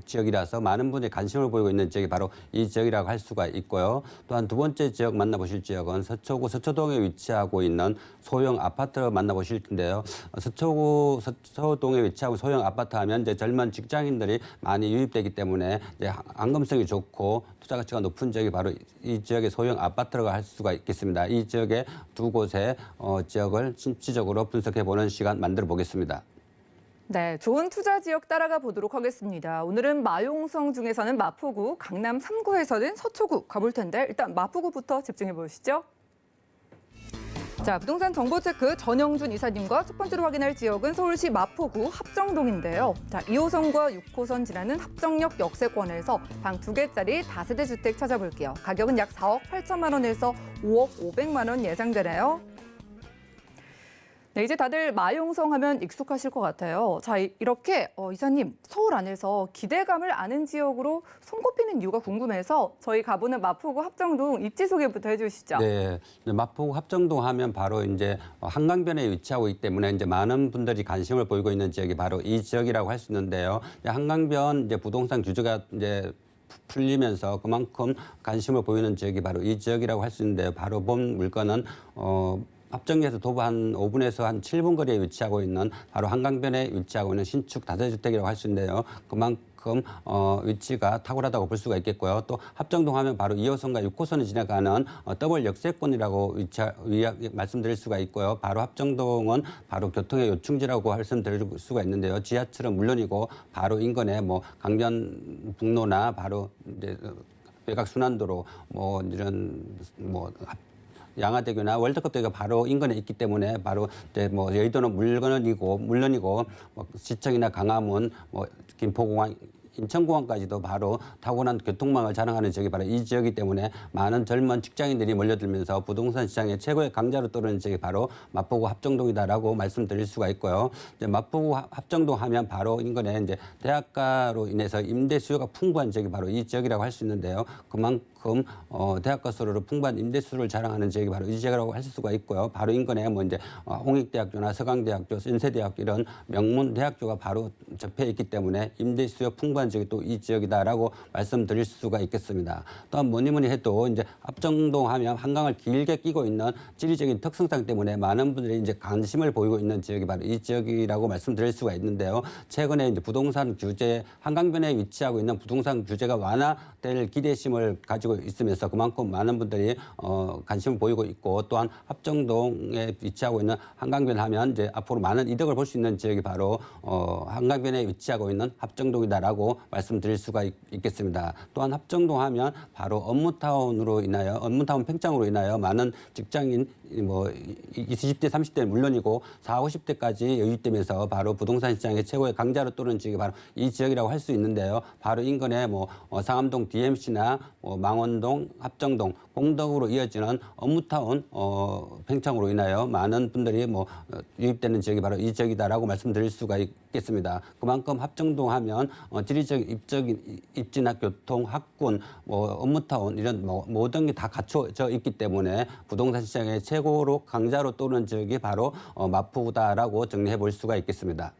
Speaker 4: 지역이라서 많은 분들이 관심을 보이고 있는 지역이 바로 이 지역이라고 할 수가 있고요. 또한 두 번째 지역 만나보실 지역은 서초구 서초동에 위치하고 있는 소형 아파트를 만나보실 텐데요. 서초구 서초동에 위치하고 소형 아파트 하면 이제 젊은 직장인들이 많이 유입되기 때문에 이제 안검성이 좋고 투자 가치가 높은 지역이 바로 이 지역의 소형 아파트라고 할 수가 있겠습니다. 이 지역의 두 곳의 지역을 신치적으로 분석해보는 시간 만들어 보겠습니다.
Speaker 2: 네, 좋은 투자 지역 따라가 보도록 하겠습니다. 오늘은 마용성 중에서는 마포구, 강남 3구에서는 서초구 가볼 텐데 일단 마포구부터 집중해 보시죠. 자, 자, 부동산 정보체크 전영준 이사님과 첫 번째로 확인할 지역은 서울시 마포구 합정동인데요. 자, 2호선과 6호선 지나는 합정역 역세권에서 방 2개짜리 다세대 주택 찾아볼게요. 가격은 약 4억 8천만 원에서 5억 500만 원 예상되네요. 네, 이제 다들 마용성 하면 익숙하실 것 같아요. 자, 이렇게 이사님, 서울 안에서 기대감을 아는 지역으로 손꼽히는 이유가 궁금해서 저희 가보는 마포구 합정동 입지 소개부터 해주시죠.
Speaker 4: 네, 마포구 합정동 하면 바로 이제 한강변에 위치하고 있기 때문에 이제 많은 분들이 관심을 보이고 있는 지역이 바로 이 지역이라고 할 수 있는데요. 한강변 이제 부동산 규제가 이제 풀리면서 그만큼 관심을 보이는 지역이 바로 이 지역이라고 할 수 있는데요. 바로 본 물건은 합정역에서 도보 한 5분에서 한 7분 거리에 위치하고 있는 바로 한강변에 위치하고 있는 신축 다세주택이라고 할 수 있는데요. 그만큼 위치가 탁월하다고 볼 수가 있겠고요. 또 합정동 하면 바로 2호선과 6호선이 지나가는 더블 역세권이라고 말씀드릴 수가 있고요. 바로 합정동은 바로 교통의 요충지라고 말씀드릴 수가 있는데요. 지하철은 물론이고 바로 인근에 뭐 강변북로나 바로 이제 외곽순환도로 뭐 이런 뭐 양화대교나 월드컵대교가 바로 인근에 있기 때문에 바로 이제 뭐 여의도는 물론이고 뭐 시청이나 강화문, 뭐 김포공항, 인천공항까지도 바로 타고난 교통망을 자랑하는 지역이 바로 이 지역이기 때문에 많은 젊은 직장인들이 몰려들면서 부동산 시장의 최고의 강자로 떠오르는 지역이 바로 마포구 합정동이다라고 말씀드릴 수가 있고요. 이제 마포구 합정동 하면 바로 인근에 이제 대학가로 인해서 임대 수요가 풍부한 지역이 바로 이 지역이라고 할 수 있는데요. 그만큼 대학가 수로로 풍부한 임대 수를 자랑하는 지역이 바로 이 지역이라고 할 수가 있고요. 바로 인근에 뭐 이제 홍익대학교나 서강대학교, 인세대학교 이런 명문 대학교가 바로 접해 있기 때문에 임대 수요 풍부한 지역이 또 이 지역이다라고 말씀드릴 수가 있겠습니다. 또한 뭐니 해도 이제 합정동 하면 한강을 길게 끼고 있는 지리적인 특성상 때문에 많은 분들이 이제 관심을 보이고 있는 지역이 바로 이 지역이라고 말씀드릴 수가 있는데요. 최근에 이제 부동산 규제, 한강변에 위치하고 있는 부동산 규제가 완화될 기대심을 가지고 있으면서 그만큼 많은 분들이 관심을 보이고 있고 또한 합정동에 위치하고 있는 한강변 하면 이제 앞으로 많은 이득을 볼 수 있는 지역이 바로 한강변에 위치하고 있는 합정동이다라고 말씀드릴 수가 있겠습니다. 또한 합정동 하면 바로 업무타운으로 인하여 업무타운 팽창으로 인하여 많은 직장인 뭐 20대, 30대 물론이고 40, 50대까지 여유되면서 바로 부동산 시장의 최고의 강자로 떠오르는 지역이 바로 이 지역이라고 할 수 있는데요. 바로 인근에 뭐 상암동 DMC나 망원동, 합정동, 공덕으로 이어지는 업무타운 팽창으로 인하여 많은 분들이 뭐 유입되는 지역이 바로 이 지역이다라고 말씀드릴 수가 있겠습니다. 그만큼 합정동 하면 지리적 입지나 교통, 학군, 뭐 업무타운 이런 뭐 모든 게 다 갖춰져 있기 때문에 부동산 시장의 최고로 강자로 떠오르는 지역이 바로 마포구다라고 정리해 볼 수가 있겠습니다.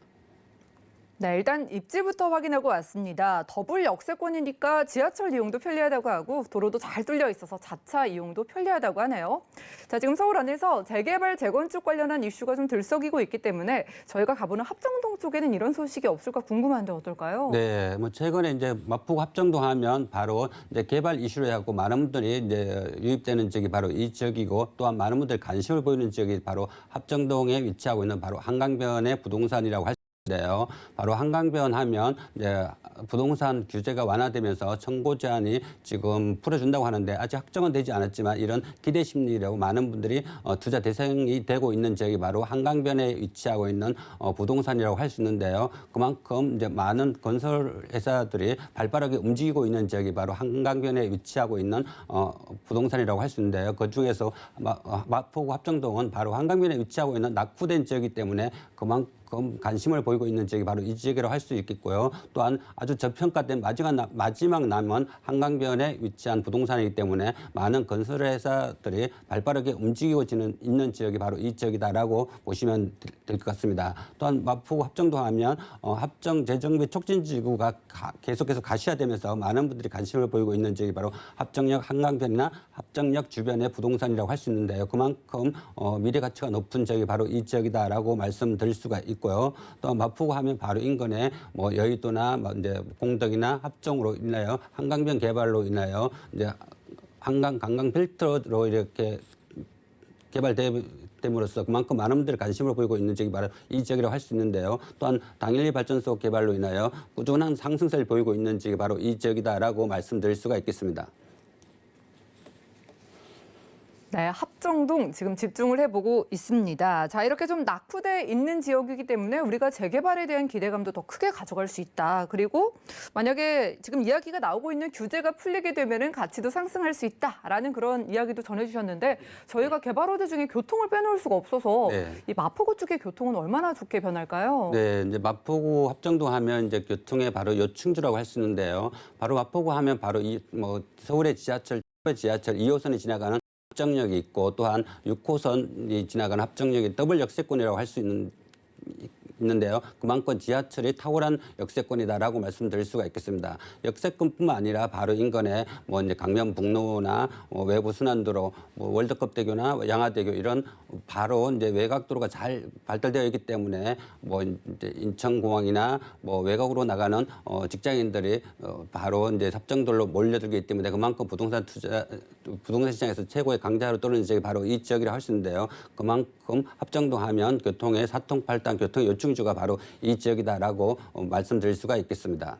Speaker 2: 네, 일단 입지부터 확인하고 왔습니다. 더블 역세권이니까 지하철 이용도 편리하다고 하고 도로도 잘 뚫려 있어서 자차 이용도 편리하다고 하네요. 자, 지금 서울 안에서 재개발, 재건축 관련한 이슈가 좀 들썩이고 있기 때문에 저희가 가보는 합정동 쪽에는 이런 소식이 없을까 궁금한데 어떨까요?
Speaker 4: 네, 뭐 최근에 이제 마포구 합정동 하면 바로 이제 개발 이슈로 해갖고 많은 분들이 이제 유입되는 지역이 바로 이 지역이고 또한 많은 분들이 관심을 보이는 지역이 바로 합정동에 위치하고 있는 바로 한강변의 부동산이라고 할 인데요. 바로 한강변 하면 이제 부동산 규제가 완화되면서 청구 제한이 지금 풀어준다고 하는데 아직 확정은 되지 않았지만 이런 기대 심리라고 많은 분들이 투자 대상이 되고 있는 지역이 바로 한강변에 위치하고 있는 부동산이라고 할 수 있는데요. 그만큼 이제 많은 건설 회사들이 발빠르게 움직이고 있는 지역이 바로 한강변에 위치하고 있는 부동산이라고 할 수 있는데요. 그 중에서 마포구 합정동은 바로 한강변에 위치하고 있는 낙후된 지역이기 때문에 그만큼 관심을 보이고 있는 지역이 바로 이 지역이라고 할 수 있겠고요. 또한 아주 저평가된 마지막 남은 한강변에 위치한 부동산이기 때문에 많은 건설회사들이 발빠르게 움직이고 있는 지역이 바로 이 지역이다라고 보시면 될 것 같습니다. 또한 마포구 합정동 하면 합정 재정비 촉진지구가 계속해서 가시화되면서 많은 분들이 관심을 보이고 있는 지역이 바로 합정역 한강변이나 합정역 주변의 부동산이라고 할 수 있는데요. 그만큼 미래 가치가 높은 지역이 바로 이 지역이다라고 말씀드릴 수가 있고요. 또 마포구 하면 바로 인근에 뭐 여의도나 뭐 이제 공덕이나 합정으로 인하여 한강변 개발로 인하여 이제 관광 벨트로 이렇게 개발됨으로써 그만큼 많은 분들이 관심을 보이고 있는 지역이 바로 이 지역이라고 할 수 있는데요. 또한 당일리 발전소 개발로 인하여 꾸준한 상승세를 보이고 있는 지역이 바로 이 지역이다라고 말씀드릴 수가 있겠습니다.
Speaker 2: 네, 합정동 지금 집중을 해보고 있습니다. 자, 이렇게 좀 낙후돼 있는 지역이기 때문에 우리가 재개발에 대한 기대감도 더 크게 가져갈 수 있다. 그리고 만약에 지금 이야기가 나오고 있는 규제가 풀리게 되면은 가치도 상승할 수 있다라는 그런 이야기도 전해주셨는데 저희가 개발호재 중에 교통을 빼놓을 수가 없어서
Speaker 4: 네.
Speaker 2: 이 마포구 쪽의 교통은 얼마나 좋게 변할까요?
Speaker 4: 네, 이제 마포구 합정동 하면 이제 교통의 바로 요충지라고 할 수 있는데요. 바로 마포구 하면 바로 이 뭐 서울의 지하철 2호선이 지나가는 합정역이 있고 또한 6호선이 지나가는 합정역이 더블 역세권이라고 할 수 있는데요. 그만큼 지하철이 탁월한 역세권이다라고 말씀드릴 수가 있겠습니다. 역세권뿐만 아니라 바로 인근에 뭐 이제 강변북로나 외부 순환도로 월드컵대교나 양화대교 이런 바로 이제 외곽도로가 잘 발달되어 있기 때문에 뭐 이제 인천공항이나 뭐 외곽으로 나가는 직장인들이 바로 이제 합정도로 몰려들기 때문에 그만큼 부동산 시장에서 최고의 강자로 떠오르는 지역이 바로 이 지역이라고 할 수 있는데요. 그만큼 합정동 하면 교통의 사통팔당 교통 요충지가 바로 이 지역이다라고 말씀드릴 수가 있겠습니다.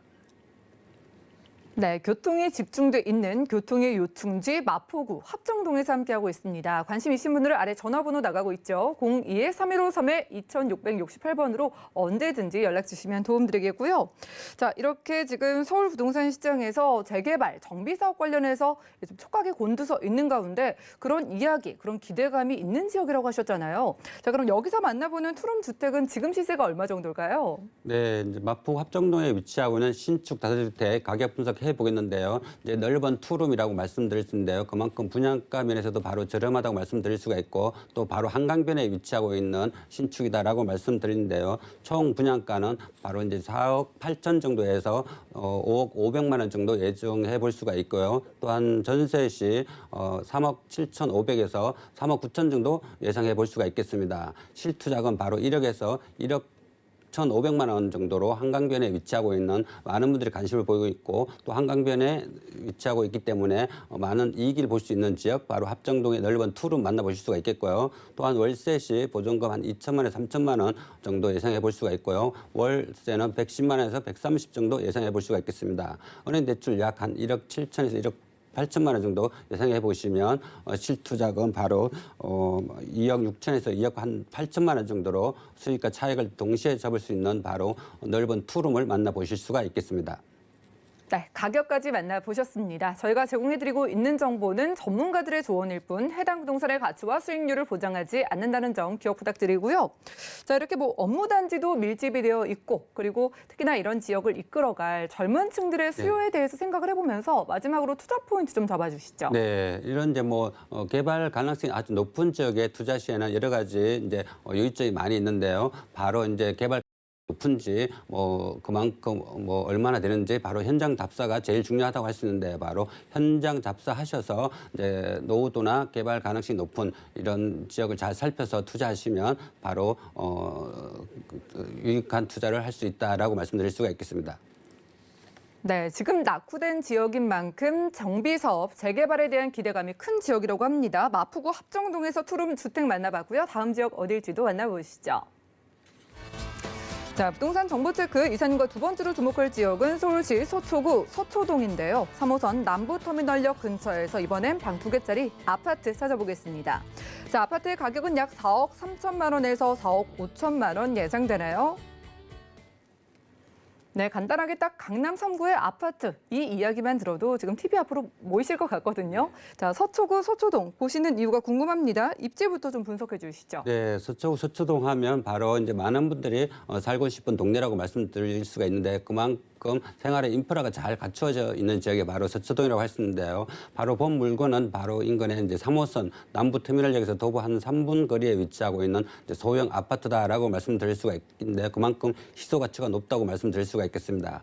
Speaker 2: 네, 교통이 집중돼 있는 교통의 요충지 마포구 합정동에서 함께하고 있습니다. 관심 있으신 분들은 아래 전화번호 나가고 있죠. 02-3153-2668번으로 언제든지 연락 주시면 도움드리겠고요. 자, 이렇게 지금 서울 부동산 시장에서 재개발, 정비사업 관련해서 좀 촉각이 곤두서 있는 가운데 그런 이야기, 그런 기대감이 있는 지역이라고 하셨잖아요. 자, 그럼 여기서 만나보는 투룸 주택은 지금 시세가 얼마 정도일까요?
Speaker 4: 네, 이제 마포 합정동에 위치하고 있는 신축 다세주택 가격 분석해 보겠는데요. 이제 넓은 투룸이라고 말씀드릴 수 있는데요. 그만큼 분양가 면에서도 바로 저렴하다고 말씀드릴 수가 있고 또 바로 한강변에 위치하고 있는 신축이다라고 말씀드리는데요. 총 분양가는 바로 이제 4억 8천 정도에서 5억 500만 원 정도 예정해 볼 수가 있고요. 또한 전세 시 3억 7천5백에서 3억 9천 정도 예상해 볼 수가 있겠습니다. 실투자금 바로 1억에서 1억 1,500만 원 정도로 한강변에 위치하고 있는 많은 분들이 관심을 보이고 있고 또 한강변에 위치하고 있기 때문에 많은 이익을 볼 수 있는 지역 바로 합정동의 넓은 투룸 만나보실 수가 있겠고요. 또한 월세 시 보증금 한 2천만 원에서 3천만 원 정도 예상해 볼 수가 있고요. 월세는 110만 원에서 130 정도 예상해 볼 수가 있겠습니다. 은행 대출 약 한 1억 7천에서 1억 8천만 원 정도 예상해 보시면 실투자금 바로 2억 6천에서 2억 한 8천만 원 정도로 수익과 차익을 동시에 잡을 수 있는 바로 넓은 투룸을 만나보실 수가 있겠습니다.
Speaker 2: 네, 가격까지 만나보셨습니다. 저희가 제공해드리고 있는 정보는 전문가들의 조언일 뿐 해당 부동산의 가치와 수익률을 보장하지 않는다는 점 기억 부탁드리고요. 자, 이렇게 뭐 업무단지도 밀집이 되어 있고 그리고 특히나 이런 지역을 이끌어갈 젊은 층들의 수요에 대해서 생각을 해보면서 마지막으로 투자 포인트 좀 잡아주시죠.
Speaker 4: 네, 이런 이제 뭐 개발 가능성이 아주 높은 지역에 투자 시에는 여러 가지 이제 요인점이 많이 있는데요. 바로 이제 개발 높은지 뭐 그만큼 뭐 얼마나 되는지 바로 현장 답사가 제일 중요하다고 할 수 있는데 바로 현장 답사하셔서 이제 노후도나 개발 가능성이 높은 이런 지역을 잘 살펴서 투자하시면 바로 유익한 투자를 할 수 있다라고 말씀드릴 수가 있겠습니다.
Speaker 2: 네, 지금 낙후된 지역인 만큼 정비사업, 재개발에 대한 기대감이 큰 지역이라고 합니다. 마포구 합정동에서 투룸 주택 만나봤고요. 다음 지역 어딜지도 만나보시죠. 자, 부동산 정보체크 이사님과 두 번째로 주목할 지역은 서울시 서초구 서초동인데요. 3호선 남부터미널역 근처에서 이번엔 방 2개짜리 아파트 찾아보겠습니다. 자, 아파트의 가격은 약 4억 3천만 원에서 4억 5천만 원 예상되나요? 네, 간단하게 딱 강남 3구의 아파트 이 이야기만 들어도 지금 TV 앞으로 모이실 것 같거든요. 자, 서초구 서초동 보시는 이유가 궁금합니다. 입지부터 좀 분석해 주시죠.
Speaker 4: 네, 서초구 서초동 하면 바로 이제 많은 분들이 살고 싶은 동네라고 말씀드릴 수가 있는데 그만큼 생활의 인프라가 잘 갖추어져 있는 지역이 바로 서초동이라고 할 수 있는데요. 바로 본 물건은 바로 인근에 이제 3호선 남부터미널역에서 도보 한 3분 거리에 위치하고 있는 이제 소형 아파트다라고 말씀드릴 수가 있는데 그만큼 희소 가치가 높다고 말씀드릴 수가 있겠습니다.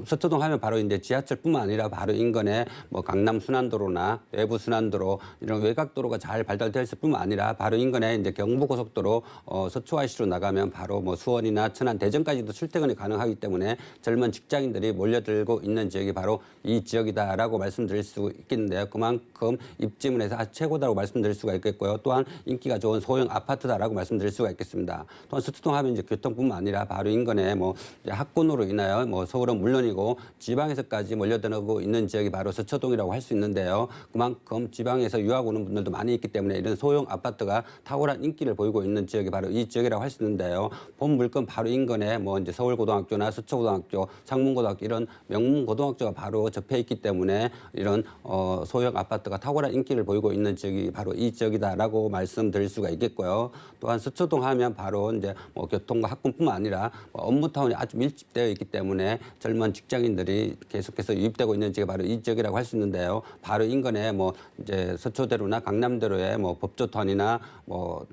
Speaker 4: 서초동 하면 바로 이제 지하철뿐만 아니라 바로 인근에 뭐 강남 순환도로나 외부 순환도로 이런 외곽도로가 잘 발달되어 있을 뿐만 아니라 바로 인근에 이제 경부고속도로 서초 IC로 나가면 바로 뭐 수원이나 천안, 대전까지도 출퇴근이 가능하기 때문에 젊은 직장인들이 몰려들고 있는 지역이 바로 이 지역이다라고 말씀드릴 수 있겠는데요. 그만큼 입지문에서 아주 최고다라고 말씀드릴 수가 있겠고요. 또한 인기가 좋은 소형 아파트다라고 말씀드릴 수가 있겠습니다. 또한 서초동하면 이제 교통뿐만 아니라 바로 인근에 뭐 이제 학군으로 인하여 뭐 서울은 물론이고 지방에서까지 몰려들고 있는 지역이 바로 서초동이라고 할 수 있는데요. 그만큼 지방에서 유학 오는 분들도 많이 있기 때문에 이런 소형 아파트가 탁월한 인기를 보이고 있는 지역이 바로 이 지역이라고 할 수 있는데요. 본 물건 바로 인근에 뭐 이제 서울고등학교나 서초고등학교, 상문고등학교 이런 명문 고등학교가 바로 접해 있기 때문에 이런 소형 아파트가 탁월한 인기를 보이고 있는 지역이 바로 이 지역이다라고 말씀드릴 수가 있겠고요. 또한 서초동 하면 바로 이제 뭐 교통과 학군뿐만 아니라 뭐 업무타운이 아주 밀집되어 있기 때문에 젊은 직장인들이 계속해서 유입되고 있는 지역이 바로 이 지역이라고 할 수 있는데요. 바로 인근에 뭐 이제 서초대로나 강남대로에 뭐 법조타운이나 뭐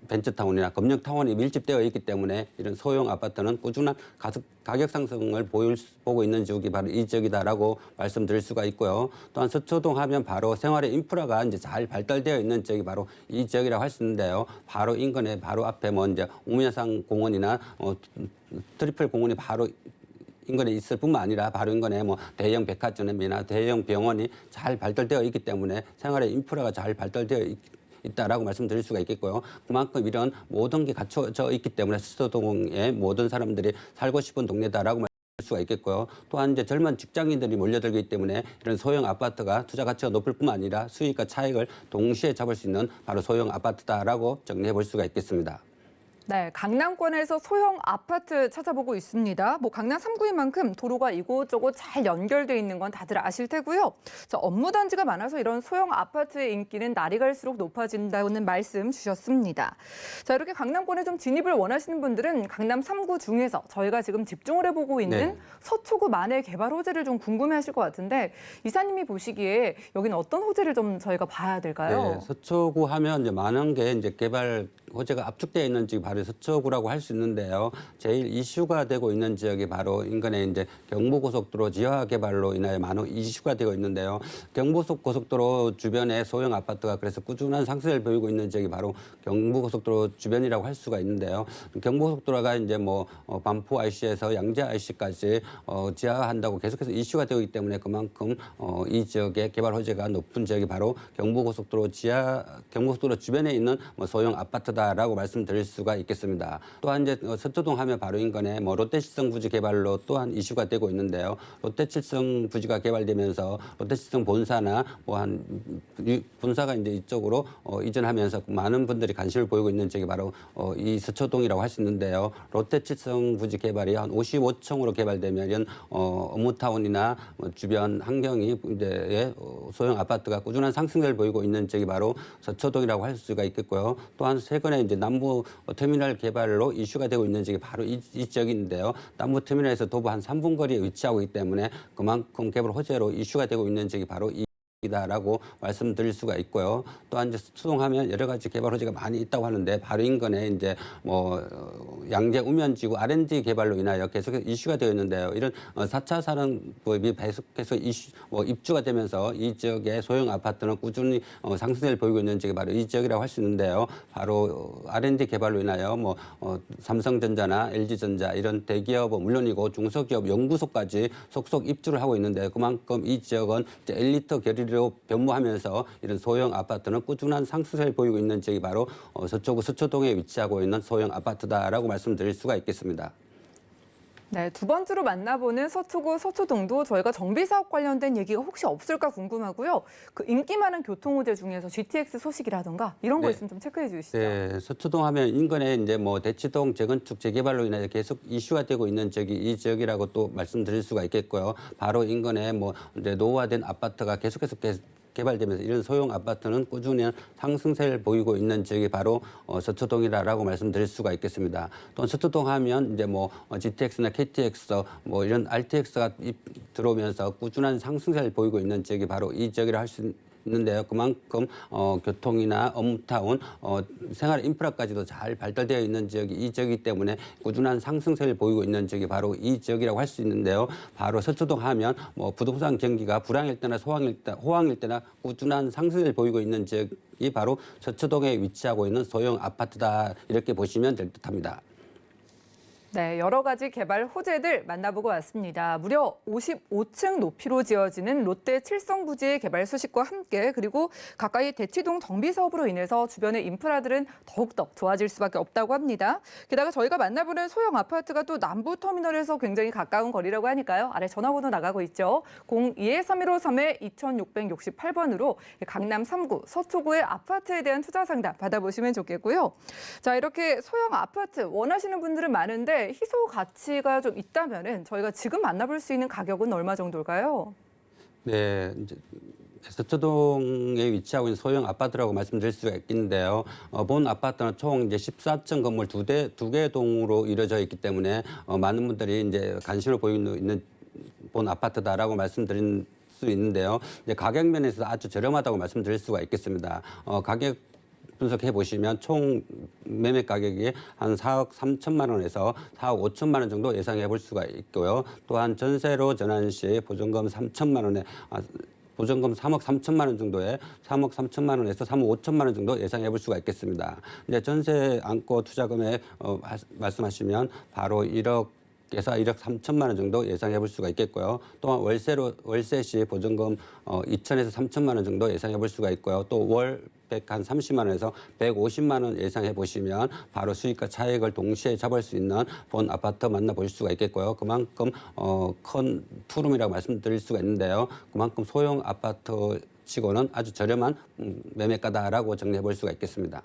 Speaker 4: 벤처타운이나 금융타운이 밀집되어 있기 때문에 이런 소형 아파트는 꾸준한 가격 상승을 보고 있는 지역이 바로 이 지역이다라고 말씀드릴 수가 있고요. 또한 서초동 하면 바로 생활의 인프라가 이제 잘 발달되어 있는 지역이 바로 이 지역이라고 할 수 있는데요. 바로 인근에 바로 앞에 뭐 이제 우미야상 공원이나 트리플 공원이 바로 인근에 있을 뿐만 아니라 바로 인근에 뭐 대형 백화점이나 대형 병원이 잘 발달되어 있기 때문에 생활의 인프라가 잘 발달되어 있다라고 말씀드릴 수가 있겠고요. 그만큼 이런 모든 게 갖춰져 있기 때문에 서초동에 모든 사람들이 살고 싶은 동네다라고 말씀드릴 수가 있겠고요. 또한 이제 젊은 직장인들이 몰려들기 때문에 이런 소형 아파트가 투자 가치가 높을 뿐만 아니라 수익과 차익을 동시에 잡을 수 있는 바로 소형 아파트다라고 정리해 볼 수가 있겠습니다.
Speaker 2: 네, 강남권에서 소형 아파트 찾아보고 있습니다. 뭐 강남 3구인 만큼 도로가 이곳저곳 잘 연결돼 있는 건 다들 아실 테고요. 자, 업무 단지가 많아서 이런 소형 아파트의 인기는 날이 갈수록 높아진다는 말씀 주셨습니다. 자, 이렇게 강남권에 좀 진입을 원하시는 분들은 강남 3구 중에서 저희가 지금 집중을 해보고 있는 서초구 만의 개발 호재를 좀 궁금해하실 것 같은데 이사님이 보시기에 여기는 어떤 호재를 좀 저희가 봐야 될까요?
Speaker 4: 네, 서초구 하면 이제 많은 게 이제 개발 호재가 압축되어 있는 지역이 바로 서초구라고 할 수 있는데요. 제일 이슈가 되고 있는 지역이 바로 인근에 이제 경부고속도로 지하 개발로 인하여 많은 이슈가 되고 있는데요. 경부고속도로 주변에 소형 아파트가 그래서 꾸준한 상승을 보이고 있는 지역이 바로 경부고속도로 주변이라고 할 수가 있는데요. 경부고속도로가 이제 뭐 반포 IC에서 양재 IC까지 지하한다고 계속해서 이슈가 되고 있기 때문에 그만큼 이 지역의 개발 호재가 높은 지역이 바로 경부고속도로 주변에 있는 뭐 소형 아파트다라고 말씀드릴 수가 있겠습니다. 또한 이제 서초동 하면 바로 인근에 뭐 롯데칠성 부지 개발로 또한 이슈가 되고 있는데요. 롯데칠성 부지가 개발되면서 롯데칠성 본사나 뭐 한 본사가 이제 이쪽으로 이전하면서 많은 분들이 관심을 보이고 있는 지역이 바로 이 서초동이라고 할 수 있는데요. 롯데칠성 부지 개발이 한 55층으로 개발되면 이런 업무타운이나 주변 환경이 이제 소형 아파트가 꾸준한 상승을 보이고 있는 지역이 바로 서초동이라고 할 수가 있겠고요. 또한 최근에 이제 남부 터미널 개발로 이슈가 되고 있는 지역이 바로 이 지역인데요. 남부 터미널에서 도보 한 3분 거리에 위치하고 있기 때문에 그만큼 개발 호재로 이슈가 되고 있는 지역이 바로 이다라고 말씀드릴 수가 있고요. 또한 이제 서초동하면 여러 가지 개발 호재가 많이 있다고 하는데 바로 인근에 이제 뭐 양재 우면지구 R&D 개발로 인하여 계속해서 이슈가 되어 있는데요. 이런 4차 산업부업이 계속해서 입주가 되면서 이 지역의 소형 아파트는 꾸준히 상승세를 보이고 있는 지역이 바로 이 지역이라고 할 수 있는데요. 바로 R&D 개발로 인하여 뭐 삼성전자나 LG전자 이런 대기업은 물론이고 중소기업 연구소까지 속속 입주를 하고 있는데 그만큼 이 지역은 이제 엘리트 결의로 변모하면서 이런 소형 아파트는 꾸준한 상승세를 보이고 있는 지역이 바로 서초구 서초동에 위치하고 있는 소형 아파트다라고 말씀드릴 수가 있겠습니다.
Speaker 2: 네, 두 번째로 만나보는 서초구 서초동도 저희가 정비사업 관련된 얘기가 혹시 없을까 궁금하고요. 그 인기 많은 교통호재 중에서 GTX 소식이라던가 이런 거 있으면 좀 체크해 주시죠.
Speaker 4: 네, 서초동 하면 인근에 이제 뭐 대치동 재건축 재개발로 인해 계속 이슈가 되고 있는 지역이 이 지역이라고 또 말씀드릴 수가 있겠고요. 바로 인근에 뭐 이제 노후화된 아파트가 계속해서 개발되면서 이런 소형 아파트는 꾸준히 상승세를 보이고 있는 지역이 바로 서초동이라고 말씀드릴 수가 있겠습니다. 또 서초동 하면 이제 뭐 GTX나 KTX 뭐 이런 RTX가 들어오면서 꾸준한 상승세를 보이고 있는 지역이 바로 이 지역이라 할 수 있는데요. 그만큼 교통이나 업무타운, 생활 인프라까지도 잘 발달되어 있는 지역이 이 지역이기 때문에 꾸준한 상승세를 보이고 있는 지역이 바로 이 지역이라고 할 수 있는데요. 바로 서초동 하면 뭐 부동산 경기가 불황일 때나 호황일 때나 꾸준한 상승을 보이고 있는 지역이 바로 서초동에 위치하고 있는 소형 아파트다 이렇게 보시면 될 듯합니다.
Speaker 2: 네, 여러 가지 개발 호재들 만나보고 왔습니다. 무려 55층 높이로 지어지는 롯데 칠성부지의 개발 소식과 함께 그리고 가까이 대치동 정비 사업으로 인해서 주변의 인프라들은 더욱더 좋아질 수밖에 없다고 합니다. 게다가 저희가 만나보는 소형 아파트가 또 남부터미널에서 굉장히 가까운 거리라고 하니까요. 아래 전화번호 나가고 있죠. 02-3153-2668번으로 강남 3구, 서초구의 아파트에 대한 투자 상담 받아보시면 좋겠고요. 자, 이렇게 소형 아파트 원하시는 분들은 많은데 희소 가치가 좀 있다면은 저희가 지금 만나볼 수 있는 가격은 얼마 정도일까요?
Speaker 4: 네, 이제 서초동에 위치하고 있는 소형 아파트라고 말씀드릴 수가 있겠는데요. 본 아파트는 총 이제 14층 건물 두 개 동으로 이루어져 있기 때문에 많은 분들이 이제 관심을 보이고 있는 본 아파트다라고 말씀드릴 수 있는데요. 이제 가격 면에서 아주 저렴하다고 말씀드릴 수가 있겠습니다. 가격 분석해 보시면 총 매매 가격이 한 4억 3천만 원에서 4억 5천만 원 정도 예상해 볼 수가 있고요. 또한 전세로 전환 시 보증금 3천만 원에 보증금 3억 3천만 원 정도에 3억 3천만 원에서 3억 5천만 원 정도 예상해 볼 수가 있겠습니다. 이제 전세 안고 투자 금액 말씀하시면 바로 1억 에서 1억 3천만 원 정도 예상해 볼 수가 있겠고요. 또한 월세 시 보증금 2천에서 3천만 원 정도 예상해 볼 수가 있고요. 또 월 130만 원에서 150만 원 예상해 보시면 바로 수익과 차익을 동시에 잡을 수 있는 본 아파트 만나보실 수가 있겠고요. 그만큼 큰 푸름이라고 말씀드릴 수가 있는데요. 그만큼 소형 아파트 치고는 아주 저렴한 매매가다라고 정리해 볼 수가 있겠습니다.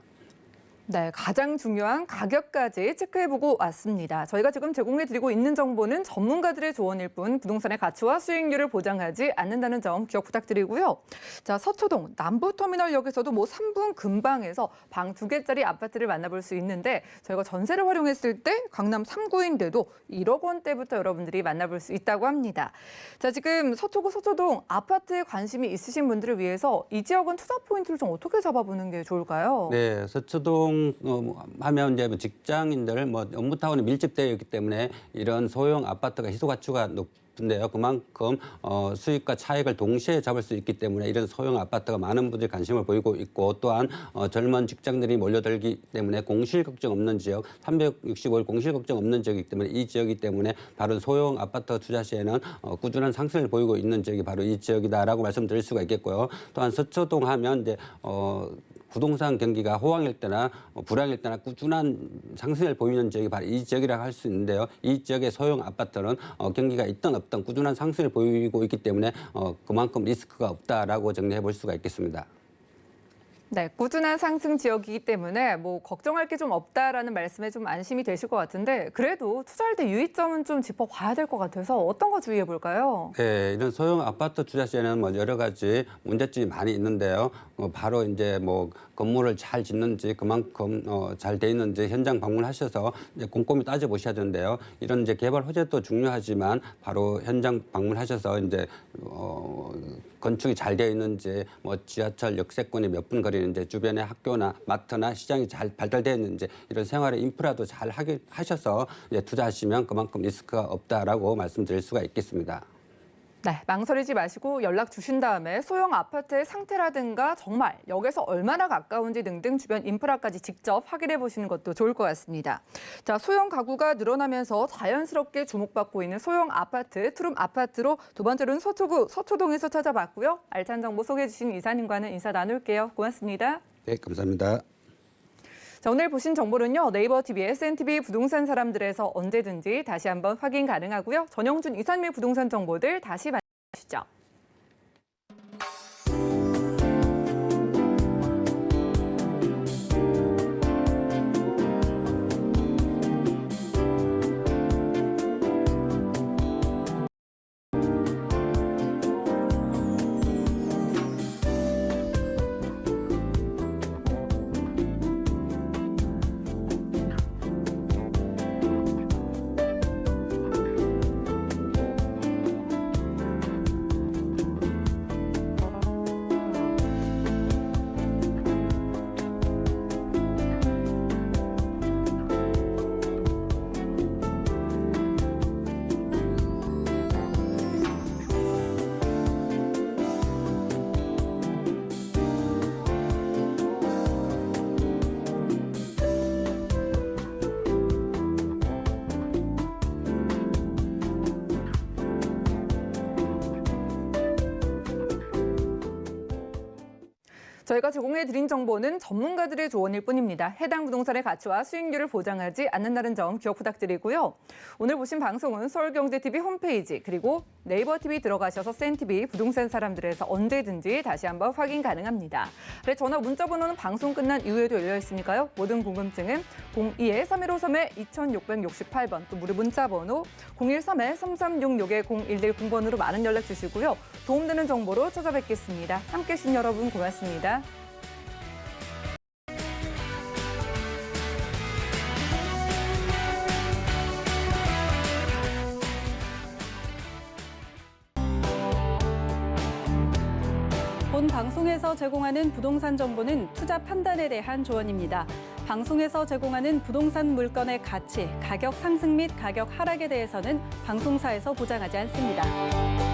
Speaker 2: 네, 가장 중요한 가격까지 체크해보고 왔습니다. 저희가 지금 제공해드리고 있는 정보는 전문가들의 조언일 뿐 부동산의 가치와 수익률을 보장하지 않는다는 점 기억 부탁드리고요. 자, 서초동 남부터미널역에서도 3분 근방에서 방 2개짜리 아파트를 만나볼 수 있는데 저희가 전세를 활용했을 때 강남 3구인데도 1억 원대부터 여러분들이 만나볼 수 있다고 합니다. 자, 지금 서초구 서초동 아파트에 관심이 있으신 분들을 위해서 이 지역은 투자 포인트를 좀 어떻게 잡아보는 게 좋을까요?
Speaker 4: 네, 서초동 하면 이제 직장인들 업무타운이 밀집되어 있기 때문에 이런 소형 아파트가 희소 가치가 높은데요. 그만큼 수익과 차익을 동시에 잡을 수 있기 때문에 이런 소형 아파트가 많은 분들이 관심을 보이고 있고 또한 젊은 직장들이 몰려들기 때문에 공실 걱정 없는 지역, 365일 공실 걱정 없는 지역이기 때문에 이 지역이기 때문에 바로 소형 아파트 투자 시에는 꾸준한 상승을 보이고 있는 지역이 바로 이 지역이다라고 말씀드릴 수가 있겠고요. 또한 서초동 하면 이제 부동산 경기가 호황일 때나 불황일 때나 꾸준한 상승을 보이는 지역이 바로 이 지역이라고 할 수 있는데요. 이 지역의 소형 아파트는 경기가 있든 없든 꾸준한 상승을 보이고 있기 때문에 그만큼 리스크가 없다라고 정리해 볼 수가 있겠습니다.
Speaker 2: 네, 꾸준한 상승 지역이기 때문에 걱정할 게 좀 없다라는 말씀에 좀 안심이 되실 것 같은데 그래도 투자할 때 유의점은 좀 짚어봐야 될 것 같아서 어떤 거 주의해 볼까요?
Speaker 4: 네, 이런 소형 아파트 투자 시에는 여러 가지 문제점이 많이 있는데요. 바로 이제 건물을 잘 짓는지 그만큼 잘 돼 있는지 현장 방문하셔서 이제 꼼꼼히 따져 보셔야 되는데요. 이런 이제 개발 호재도 중요하지만 바로 현장 방문하셔서 이제 건축이 잘 되어 있는지 지하철 역세권이 몇 분 거리는지 주변에 학교나 마트나 시장이 잘 발달되어 있는지 이런 생활의 인프라도 잘 하셔서 이제 투자하시면 그만큼 리스크가 없다라고 말씀드릴 수가 있겠습니다.
Speaker 2: 네, 망설이지 마시고 연락 주신 다음에 소형 아파트의 상태라든가 정말 역에서 얼마나 가까운지 등등 주변 인프라까지 직접 확인해 보시는 것도 좋을 것 같습니다. 자, 소형 가구가 늘어나면서 자연스럽게 주목받고 있는 소형 아파트, 투룸 아파트로 두 번째로는 서초구 서초동에서 찾아봤고요. 알찬 정보 소개해 주신 이사님과는 인사 나눌게요. 고맙습니다.
Speaker 4: 네, 감사합니다.
Speaker 2: 자, 오늘 보신 정보는요. 네이버 TV, SNTV 부동산 사람들에서 언제든지 다시 한번 확인 가능하고요. 전영준 이사님의 부동산 정보들 다시 만나보시죠. 저희가 제공해드린 정보는 전문가들의 조언일 뿐입니다. 해당 부동산의 가치와 수익률을 보장하지 않는다는 점 기억 부탁드리고요. 오늘 보신 방송은 서울경제TV 홈페이지 그리고 네이버 TV 들어가셔서 센TV 부동산 사람들에서 언제든지 다시 한번 확인 가능합니다. 전화 문자 번호는 방송 끝난 이후에도 열려 있으니까요. 모든 궁금증은 02-3153-2668번 또 무료 문자 번호 013-3366-0110번으로 많은 연락 주시고요. 도움되는 정보로 찾아뵙겠습니다. 함께해 주신 여러분 고맙습니다.
Speaker 1: 본 방송에서 제공하는 부동산 정보는 투자 판단에 대한 조언입니다. 방송에서 제공하는 부동산 물건의 가치, 가격 상승 및 가격 하락에 대해서는 방송사에서 보장하지 않습니다.